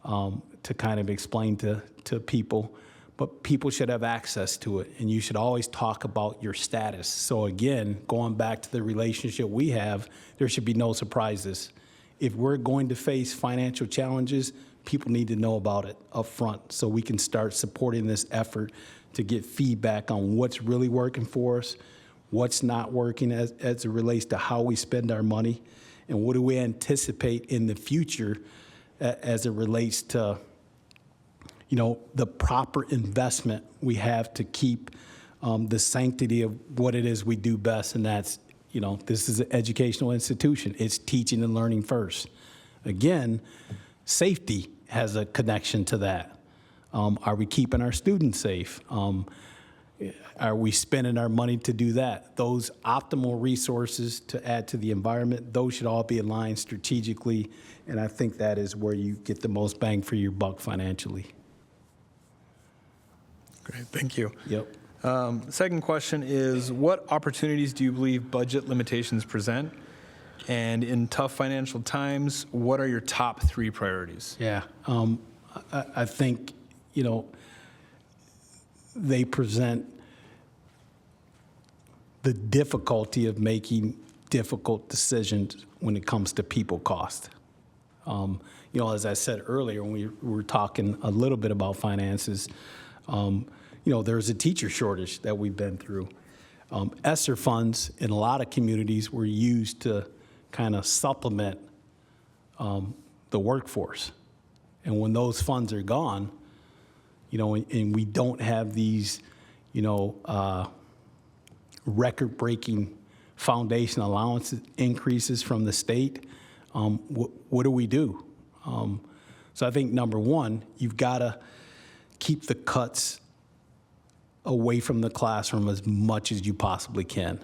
to kind of explain to people, but people should have access to it, and you should always talk about your status. So again, going back to the relationship we have, there should be no surprises. If we're going to face financial challenges, people need to know about it up front so we can start supporting this effort to get feedback on what's really working for us, what's not working as it relates to how we spend our money, and what do we anticipate in the future as it relates to, the proper investment we have to keep the sanctity of what it is we do best, and that's, this is an educational institution. It's teaching and learning first. Again, safety has a connection to that. Are we keeping our students safe? Are we spending our money to do that? Those optimal resources to add to the environment, those should all be aligned strategically, and I think that is where you get the most bang for your buck financially. Great, thank you. Yep. Second question is, what opportunities do you believe budget limitations present? And in tough financial times, what are your top 3 priorities? Yeah, I think, they present the difficulty of making difficult decisions when it comes to people cost. As I said earlier, when we were talking a little bit about finances, there's a teacher shortage that we've been through. ESSER funds in a lot of communities were used to kind of supplement the workforce. And when those funds are gone, and we don't have these, record-breaking foundation allowance increases from the state, what do we do? So I think, number one, you've got to keep the cuts away from the classroom as much as you possibly can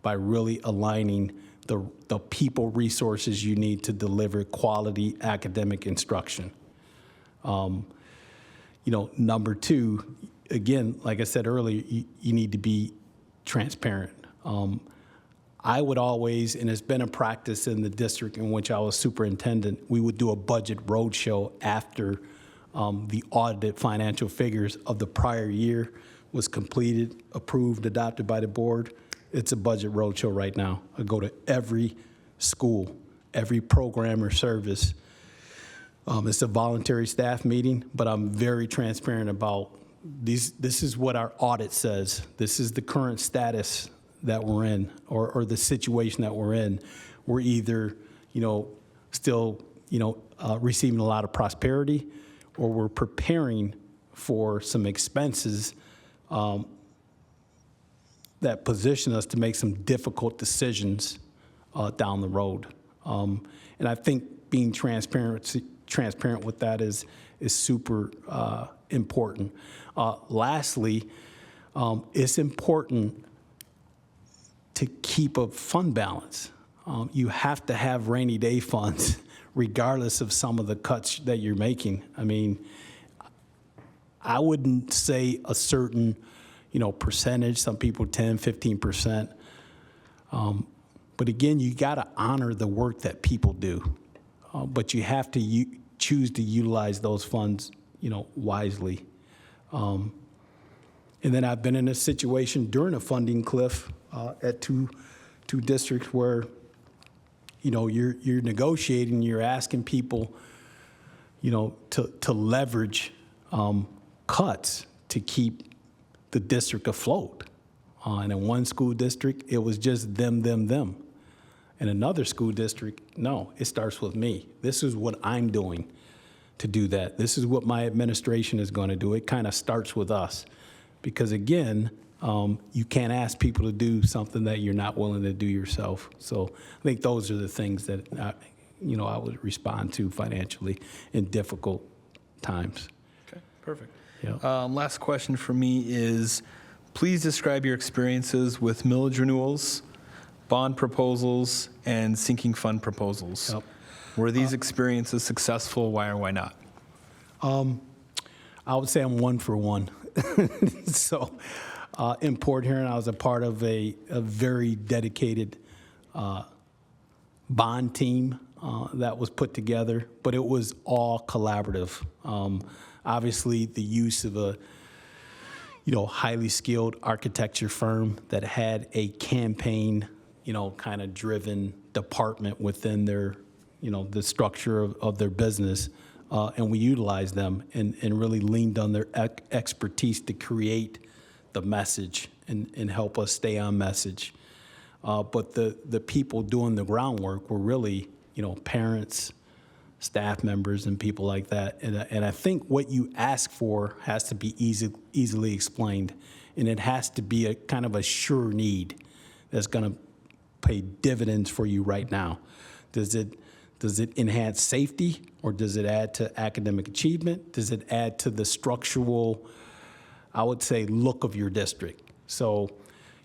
by really aligning the people resources you need to deliver quality academic instruction. Number two, again, like I said earlier, you need to be transparent. I would always, and it's been a practice in the district in which I was superintendent, we would do a budget roadshow after the audited financial figures of the prior year was completed, approved, adopted by the board. It's a budget roadshow right now. I go to every school, every program or service. It's a voluntary staff meeting, but I'm very transparent about this is what our audit says. This is the current status that we're in, or the situation that we're in. We're either, still, receiving a lot of prosperity, or we're preparing for some expenses that position us to make some difficult decisions down the road. And I think being transparent with that is super important. Lastly, it's important to keep a fund balance. You have to have rainy day funds regardless of some of the cuts that you're making. I mean, I wouldn't say a certain, percentage, some people 10, 15%. But again, you got to honor the work that people do. But you have to choose to utilize those funds, wisely. And then I've been in a situation during a funding cliff at two districts where, you're negotiating, you're asking people, to leverage cuts to keep the district afloat. And in one school district, it was just them. In another school district, no, it starts with me. This is what I'm doing to do that. This is what my administration is going to do. It kind of starts with us. Because again, you can't ask people to do something that you're not willing to do yourself. So I think those are the things that, I would respond to financially in difficult times. Okay, perfect. Yeah. Last question for me is, please describe your experiences with millage renewals, bond proposals, and sinking fund proposals. Yep. Were these experiences successful? Why or why not? I would say I'm 1 for 1. So in Port Huron, I was a part of a very dedicated bond team that was put together, but it was all collaborative. Obviously, the use of a highly skilled architecture firm that had a campaign, kind of driven department within their, the structure of their business. And we utilized them and really leaned on their expertise to create the message and help us stay on message. But the people doing the groundwork were really, parents, staff members, and people like that. And I think what you ask for has to be easily explained, and it has to be a kind of a sure need that's going to pay dividends for you right now. Does it enhance safety, or does it add to academic achievement? Does it add to the structural, I would say, look of your district? So,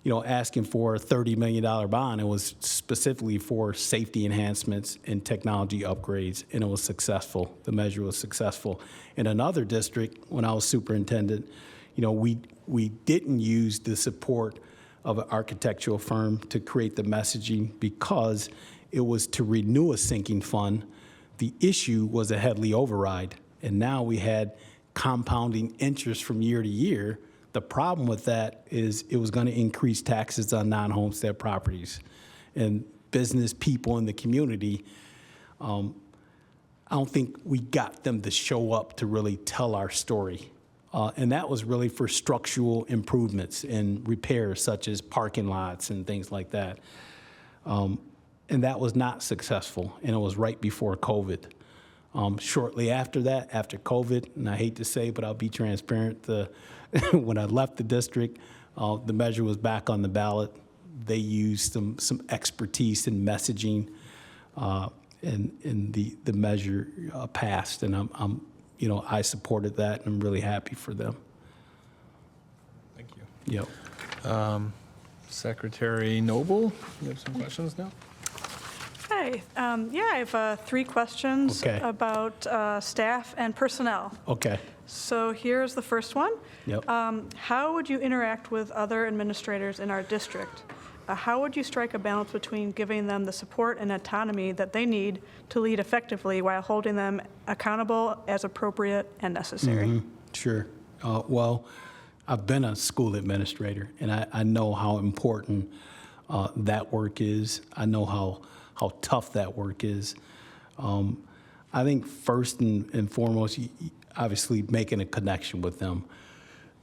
asking for a $30 million bond, it was specifically for safety enhancements and technology upgrades, and it was successful. The measure was successful. In another district, when I was superintendent, we didn't use the support of an architectural firm to create the messaging because it was to renew a sinking fund. The issue was a Headley override, and now we had compounding interest from year to year. The problem with that is it was going to increase taxes on non-homestead properties. And business people in the community, I don't think we got them to show up to really tell our story. And that was really for structural improvements and repairs, such as parking lots and things like that. And that was not successful, and it was right before COVID. Shortly after that, after COVID, and I hate to say, but I'll be transparent, when I left the district, the measure was back on the ballot. They used some expertise in messaging, and the measure passed, and I supported that, and I'm really happy for them. Thank you. Yep. Secretary Noble, you have some questions now? Hey, I have 3 questions Okay. about staff and personnel. Okay. So here's the first one. Yep. How would you interact with other administrators in our district? How would you strike a balance between giving them the support and autonomy that they need to lead effectively while holding them accountable as appropriate and necessary? Sure. Well, I've been a school administrator, and I know how important that work is. I know how tough that work is. I think first and foremost, obviously making a connection with them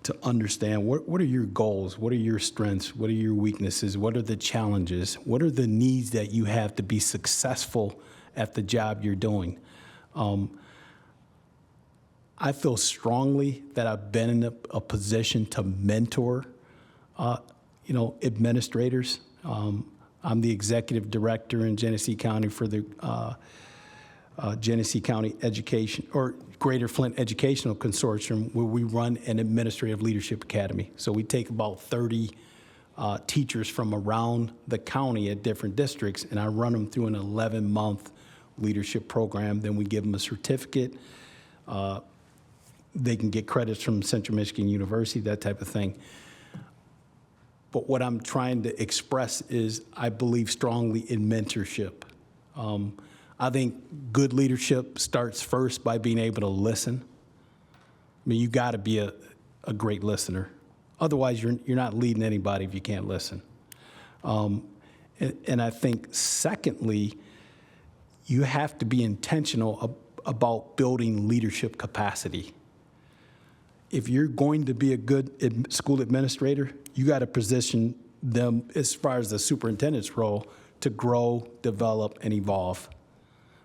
to understand what are your goals, what are your strengths, what are your weaknesses, what are the challenges, what are the needs that you have to be successful at the job you're doing. I feel strongly that I've been in a position to mentor, administrators. I'm the executive director in Genesee County for the Genesee County Education, or Greater Flint Educational Consortium, where we run an administrative leadership academy. So we take about 30 teachers from around the county at different districts, and I run them through an 11-month leadership program. Then we give them a certificate. They can get credits from Central Michigan University, that type of thing. But what I'm trying to express is I believe strongly in mentorship. I think good leadership starts first by being able to listen. I mean, you got to be a great listener. Otherwise, you're not leading anybody if you can't listen. And I think, secondly, you have to be intentional about building leadership capacity. If you're going to be a good school administrator, you got to position them, as far as the superintendent's role, to grow, develop, and evolve,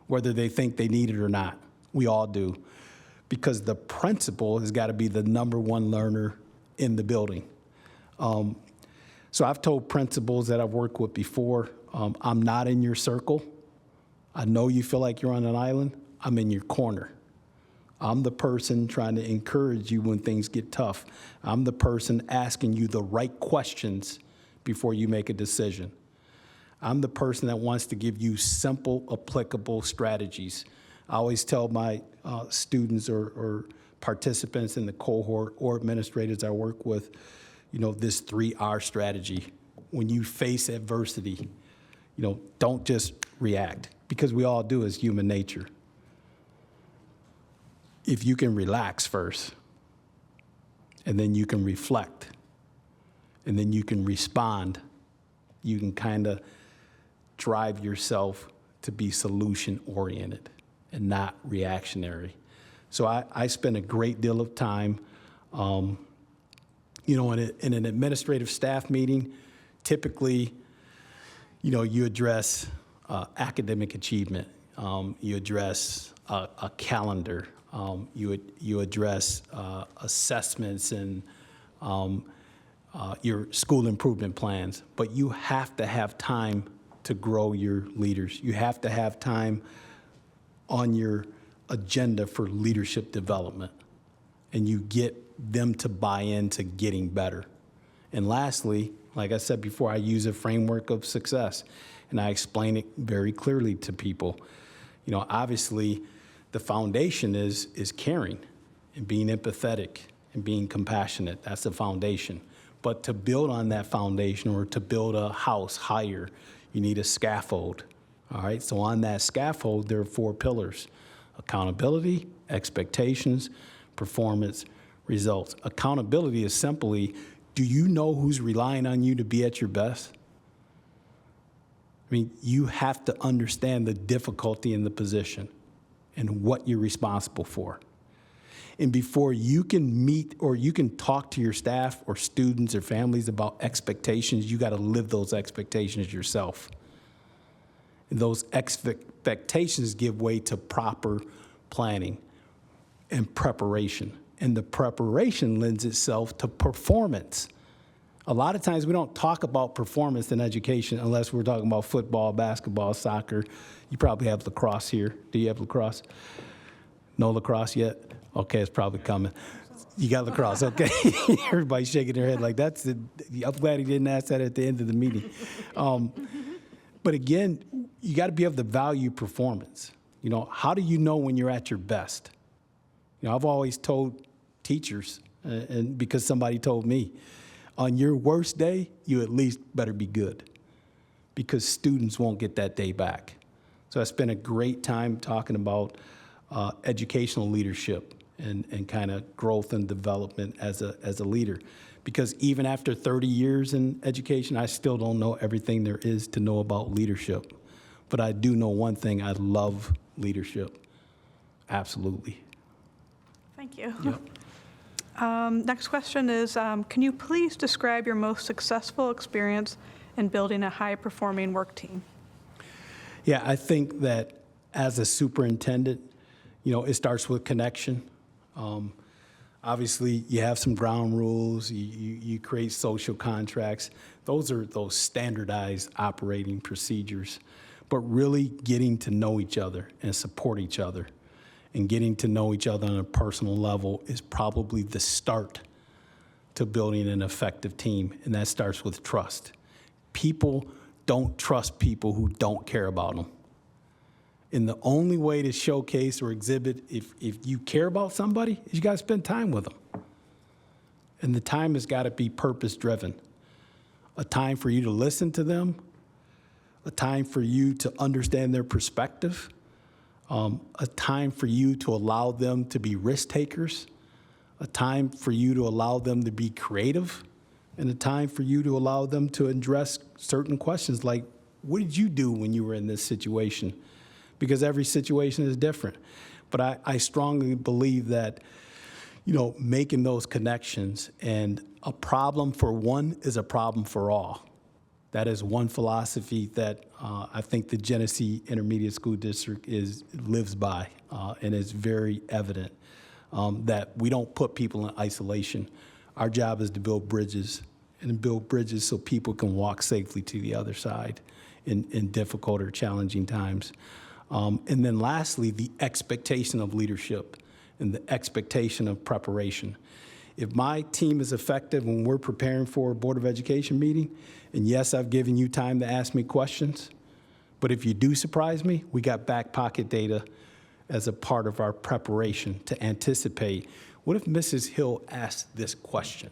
whether they think they need it or not. We all do. Because the principal has got to be the #1 learner in the building. So I've told principals that I've worked with before, I'm not in your circle. I know you feel like you're on an island. I'm in your corner. I'm the person trying to encourage you when things get tough. I'm the person asking you the right questions before you make a decision. I'm the person that wants to give you simple, applicable strategies. I always tell my students or participants in the cohort or administrators I work with, this 3R strategy. When you face adversity, don't just react, because we all do as human nature. If you can relax first, and then you can reflect, and then you can respond, you can kind of drive yourself to be solution-oriented and not reactionary. So I spend a great deal of time, in an administrative staff meeting. Typically, you address academic achievement. You address a calendar. You address assessments and your school improvement plans. But you have to have time to grow your leaders. You have to have time on your agenda for leadership development, and you get them to buy into getting better. And lastly, like I said before, I use a framework of success, and I explain it very clearly to people. Obviously, the foundation is caring and being empathetic and being compassionate. That's the foundation. But to build on that foundation, or to build a house higher, you need a scaffold. All right, so on that scaffold, there are 4 pillars: accountability, expectations, performance, results. Accountability is simply, do you know who's relying on you to be at your best? I mean, you have to understand the difficulty in the position and what you're responsible for. And before you can meet or you can talk to your staff or students or families about expectations, you got to live those expectations yourself. And those expectations give way to proper planning and preparation. And the preparation lends itself to performance. A lot of times we don't talk about performance in education unless we're talking about football, basketball, soccer. You probably have lacrosse here. Do you have lacrosse? No lacrosse yet? Okay, it's probably coming. You got lacrosse, okay. Everybody's shaking their head like that's I'm glad he didn't ask that at the end of the meeting. But again, you got to be able to value performance. How do you know when you're at your best? I've always told teachers, and because somebody told me, on your worst day, you at least better be good, because students won't get that day back. So I spent a great time talking about educational leadership and kind of growth and development as a leader. Because even after 30 years in education, I still don't know everything there is to know about leadership. But I do know one thing: I love leadership. Absolutely. Thank you. Yep. Next question is, can you please describe your most successful experience in building a high-performing work team? Yeah, I think that as a superintendent, it starts with connection. Obviously, you have some ground rules. You create social contracts. Those are those standardized operating procedures. But really getting to know each other and support each other and getting to know each other on a personal level is probably the start to building an effective team, and that starts with trust. People don't trust people who don't care about them. And the only way to showcase or exhibit if you care about somebody is you got to spend time with them. And the time has got to be purpose-driven. A time for you to listen to them, a time for you to understand their perspective, a time for you to allow them to be risk takers, a time for you to allow them to be creative, and a time for you to allow them to address certain questions like, what did you do when you were in this situation? Because every situation is different. But I strongly believe that, making those connections, and a problem for one is a problem for all. That is one philosophy that I think the Genesee Intermediate School District lives by, and is very evident that we don't put people in isolation. Our job is to build bridges, and build bridges so people can walk safely to the other side in difficult or challenging times. And then lastly, the expectation of leadership and the expectation of preparation. If my team is effective when we're preparing for a Board of Education meeting, and yes, I've given you time to ask me questions, but if you do surprise me, we got back pocket data as a part of our preparation to anticipate, what if Mrs. Hill asked this question?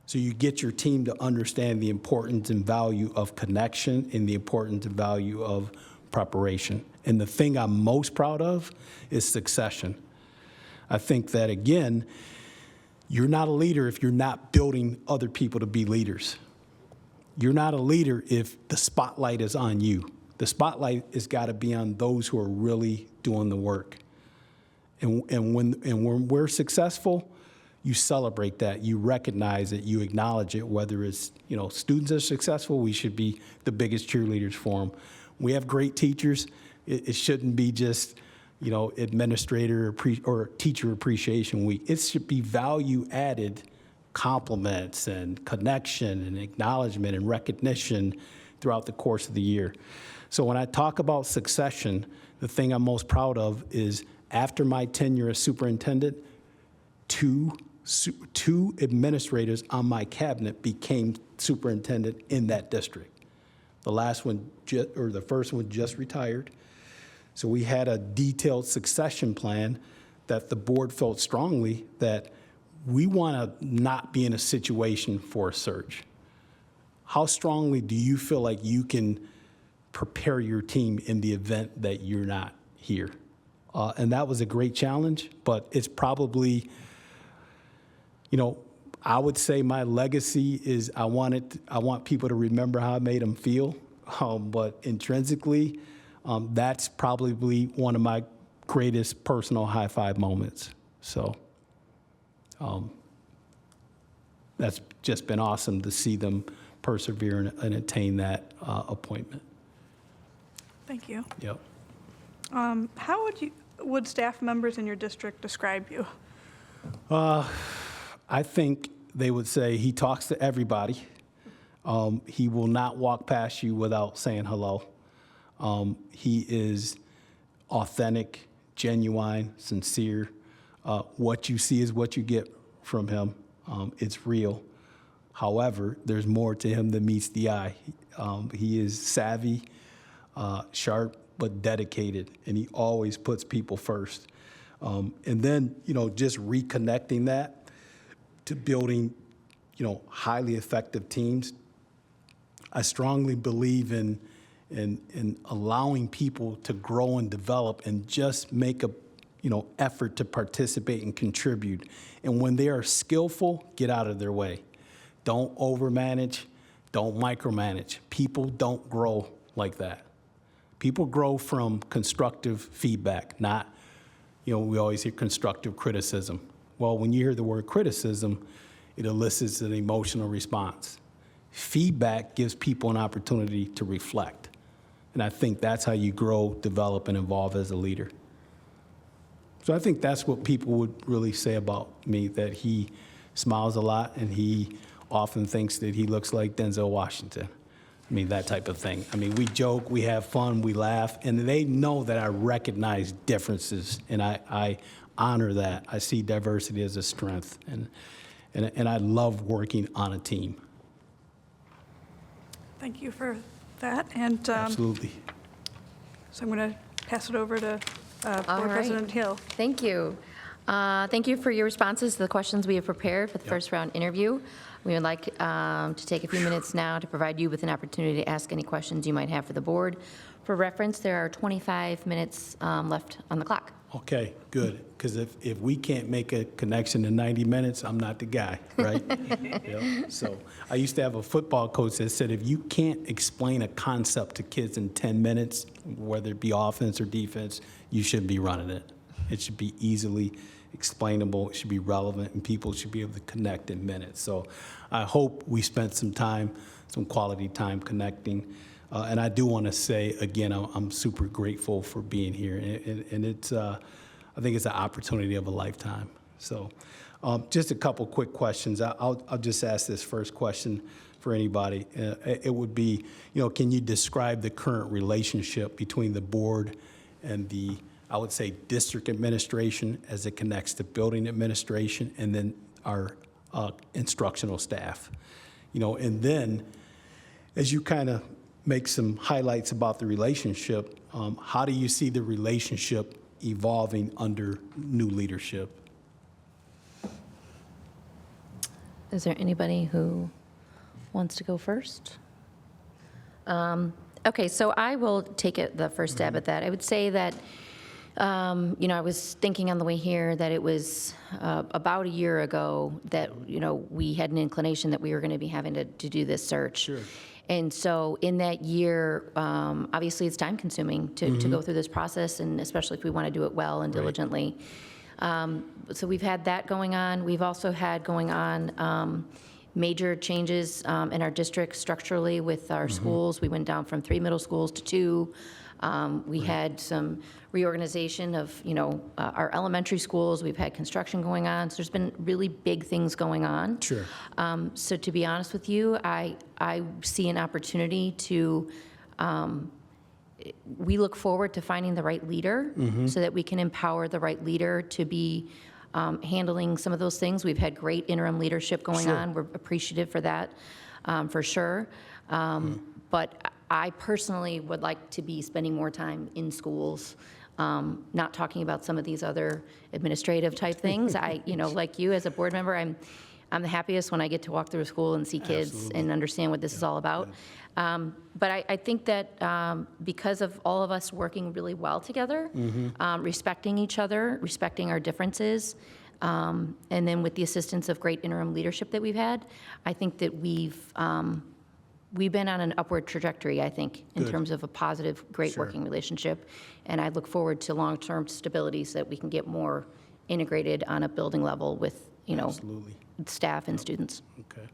So you get your team to understand the importance and value of connection and the importance and value of preparation. And the thing I'm most proud of is succession. I think that, again, you're not a leader if you're not building other people to be leaders. You're not a leader if the spotlight is on you. The spotlight has got to be on those who are really doing the work. And when we're successful, you celebrate that, you recognize it, you acknowledge it. Whether it's students are successful, we should be the biggest cheerleaders for them. We have great teachers. It shouldn't be just administrator or teacher appreciation week. It should be value added compliments and connection and acknowledgement and recognition throughout the course of the year. So when I talk about succession, the thing I'm most proud of is after my tenure as superintendent, two administrators on my cabinet became superintendent in that district. The first one just retired. So we had a detailed succession plan that the board felt strongly that we want to not be in a situation for a search. How strongly do you feel like you can prepare your team in the event that you're not here? And that was a great challenge, but it's probably, I would say my legacy is I want people to remember how I made them feel, but intrinsically, that's probably one of my greatest personal high five moments. So that's just been awesome to see them persevere and attain that appointment. Thank you. Yep. How would staff members in your district describe you? I think they would say he talks to everybody. He will not walk past you without saying hello. He is authentic, genuine, sincere. What you see is what you get from him. It's real. However, there's more to him than meets the eye. He is savvy, sharp, but dedicated, and he always puts people first. And then, just reconnecting that to building, highly effective teams. I strongly believe in allowing people to grow and develop and just make a effort to participate and contribute. And when they are skillful, get out of their way. Don't overmanage, don't micromanage. People don't grow like that. People grow from constructive feedback, not, we always hear constructive criticism. Well, when you hear the word criticism, it elicits an emotional response. Feedback gives people an opportunity to reflect. And I think that's how you grow, develop, and evolve as a leader. So I think that's what people would really say about me, that he smiles a lot and he often thinks that he looks like Denzel Washington. I mean, that type of thing. I mean, we joke, we have fun, we laugh, and they know that I recognize differences, and I honor that. I see diversity as a strength, and I love working on a team. Thank you for that. And Absolutely. so I'm going to pass it over to All Board right. President Hill. Thank you. Thank you for your responses to the questions we have prepared for the first round interview. We would like to take a few minutes now to provide you with an opportunity to ask any questions you might have for the board. For reference, there are 25 minutes left on the clock. Okay, good, because if we can't make a connection in 90 minutes, I'm not the guy, right? So I used to have a football coach that said, if you can't explain a concept to kids in 10 minutes, whether it be offense or defense, you shouldn't be running it. It should be easily explainable, it should be relevant, and people should be able to connect in minutes. So I hope we spent some time, some quality time connecting. And I do want to say, again, I'm super grateful for being here. And it's, I think it's an opportunity of a lifetime. So just a couple quick questions. I'll just ask this first question for anybody. It would be, can you describe the current relationship between the board and the, I would say, district administration as it connects to building administration and then our instructional staff? And then as you kind of make some highlights about the relationship, how do you see the relationship evolving under new leadership? Is there anybody who wants to go first? Okay, so I will take the first stab at that. I would say that, I was thinking on the way here that it was about a year ago that, we had an inclination that we were going to be having to do this search. Sure. And so in that year, obviously it's time consuming to go through this process, and especially if we want to do it well and diligently. So we've had that going on. We've also had going on major changes in our district structurally with our schools. We went down from 3 middle schools to 2. We had some reorganization of, our elementary schools. We've had construction going on. So there's been really big things going on. Sure. So to be honest with you, I see an opportunity to, we look forward to finding the right leader so that we can empower the right leader to be handling some of those things. We've had great interim leadership going on. We're appreciative for that, for sure. But I personally would like to be spending more time in schools, not talking about some of these other administrative type things. Like you as a board member, I'm the happiest when I get to walk through a school and see kids and understand what this is all about. But I think that because of all of us working really well together, respecting each other, respecting our differences, and then with the assistance of great interim leadership that we've had, I think that we've been on an upward trajectory, I think, in terms of a positive, great working relationship. And I look forward to long-term stability so that we can get more integrated on a building level with, staff and students. Okay.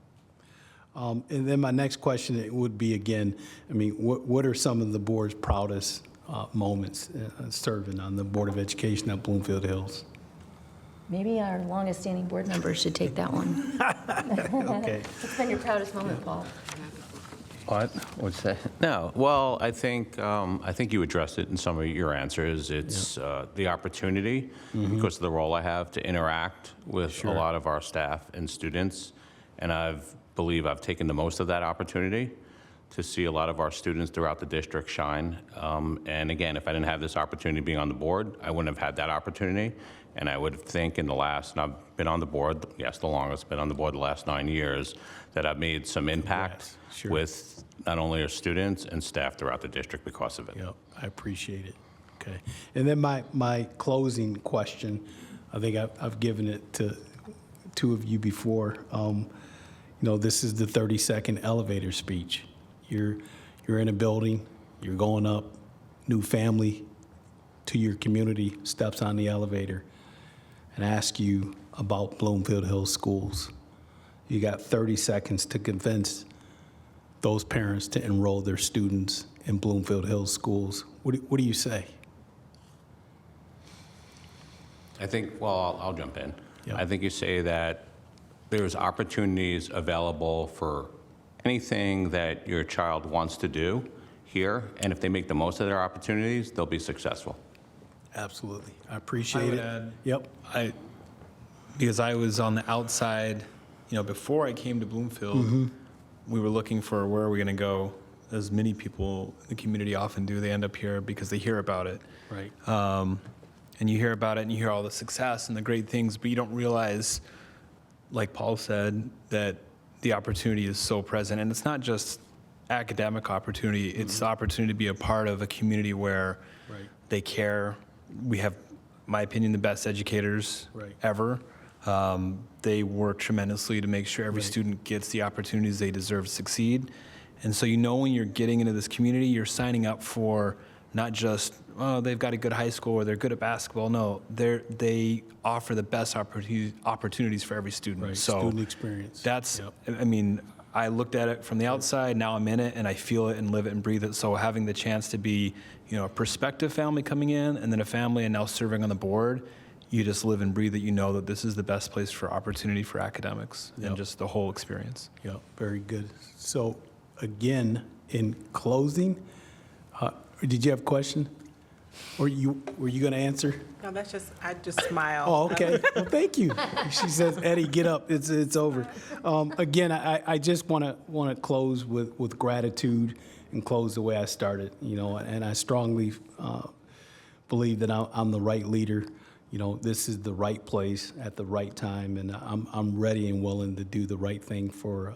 And then my next question would be, again, what are some of the board's proudest moments serving on the Board of Education at Bloomfield Hills? Maybe our longest-standing board member should take that one. Okay. What's been your proudest moment, Paul? What? What's that? No. Well, I think you addressed it in some of your answers. It's the opportunity, because of the role I have, to interact with a lot of our staff and students, and I believe I've taken the most of that opportunity to see a lot of our students throughout the district shine. And again, if I didn't have this opportunity being on the board, I wouldn't have had that opportunity. And I would think in the last, and I've been on the board, yes, the longest, been on the board the last 9 years, that I've made some impact with not only our students and staff throughout the district because of it. Yep, I appreciate it. Okay. And then my closing question, I think I've given it to 2 of you before. This is the 30-second elevator speech. You're in a building, you're going up, new family to your community, steps on the elevator, and ask you about Bloomfield Hills schools. You got 30 seconds to convince those parents to enroll their students in Bloomfield Hills schools. What do you say? I think, well, I'll jump in. Yep. I think you say that there's opportunities available for anything that your child wants to do here, and if they make the most of their opportunities, they'll be successful. Absolutely. I appreciate would it. add- Yep. Because I was on the outside, before I came to Bloomfield, we were looking for where are we going to go, as many people in the community often do. They end up here because they hear about it. Right. And you hear about it and you hear all the success and the great things, but you don't realize, like Paul said, that the opportunity is so present. And it's not just academic opportunity, it's the opportunity to be a part of a community where Right. they care. We have, in my opinion, the best educators Right. ever. They work tremendously to make sure every student gets the opportunities they deserve to succeed. And so when you're getting into this community, you're signing up for not just, oh, they've got a good high school or they're good at basketball. No, they offer the best opportunities for every student. Right. So Student experience. that's, Yep. I mean, I looked at it from the outside, now I'm in it, and I feel it and live it and breathe it. So having the chance to be, a prospective family coming in, and then a family and now serving on the board, you just live and breathe it. You know that this is the best place for opportunity for academics and Yep. just the whole experience. Yeah, very good. So again, in closing, did you have a question? Or were you going to answer? No, I just smile. Oh, okay. Well, thank you. She says, Eddie, get up. It's over. Again, I just want to close with gratitude and close the way I started, and I strongly believe that I'm the right leader. This is the right place at the right time, and I'm ready and willing to do the right thing for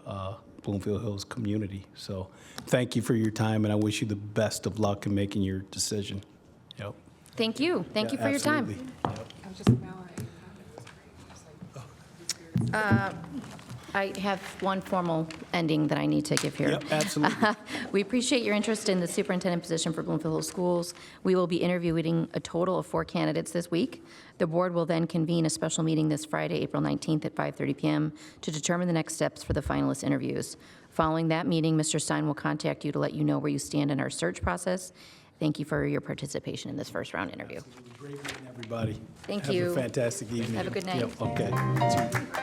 Bloomfield Hills community. So thank you for your time, and I wish you the best of luck in making your decision. Yep. Thank you. Thank you for your time. Absolutely. Yep. I'm just smiling. I have one formal ending that I need to give here. Yep, absolutely. We appreciate your interest in the superintendent position for Bloomfield Hills Schools. We will be interviewing a total of 4 candidates this week. The board will then convene a special meeting this Friday, April 19th at 5:30 p.m. to determine the next steps for the finalist interviews. Following that meeting, Mr. Stein will contact you to let you know where you stand in our search process. Thank you for your participation in this first round interview. Great meeting, everybody. Thank Have you. a fantastic evening. Have a good night. Yep, okay.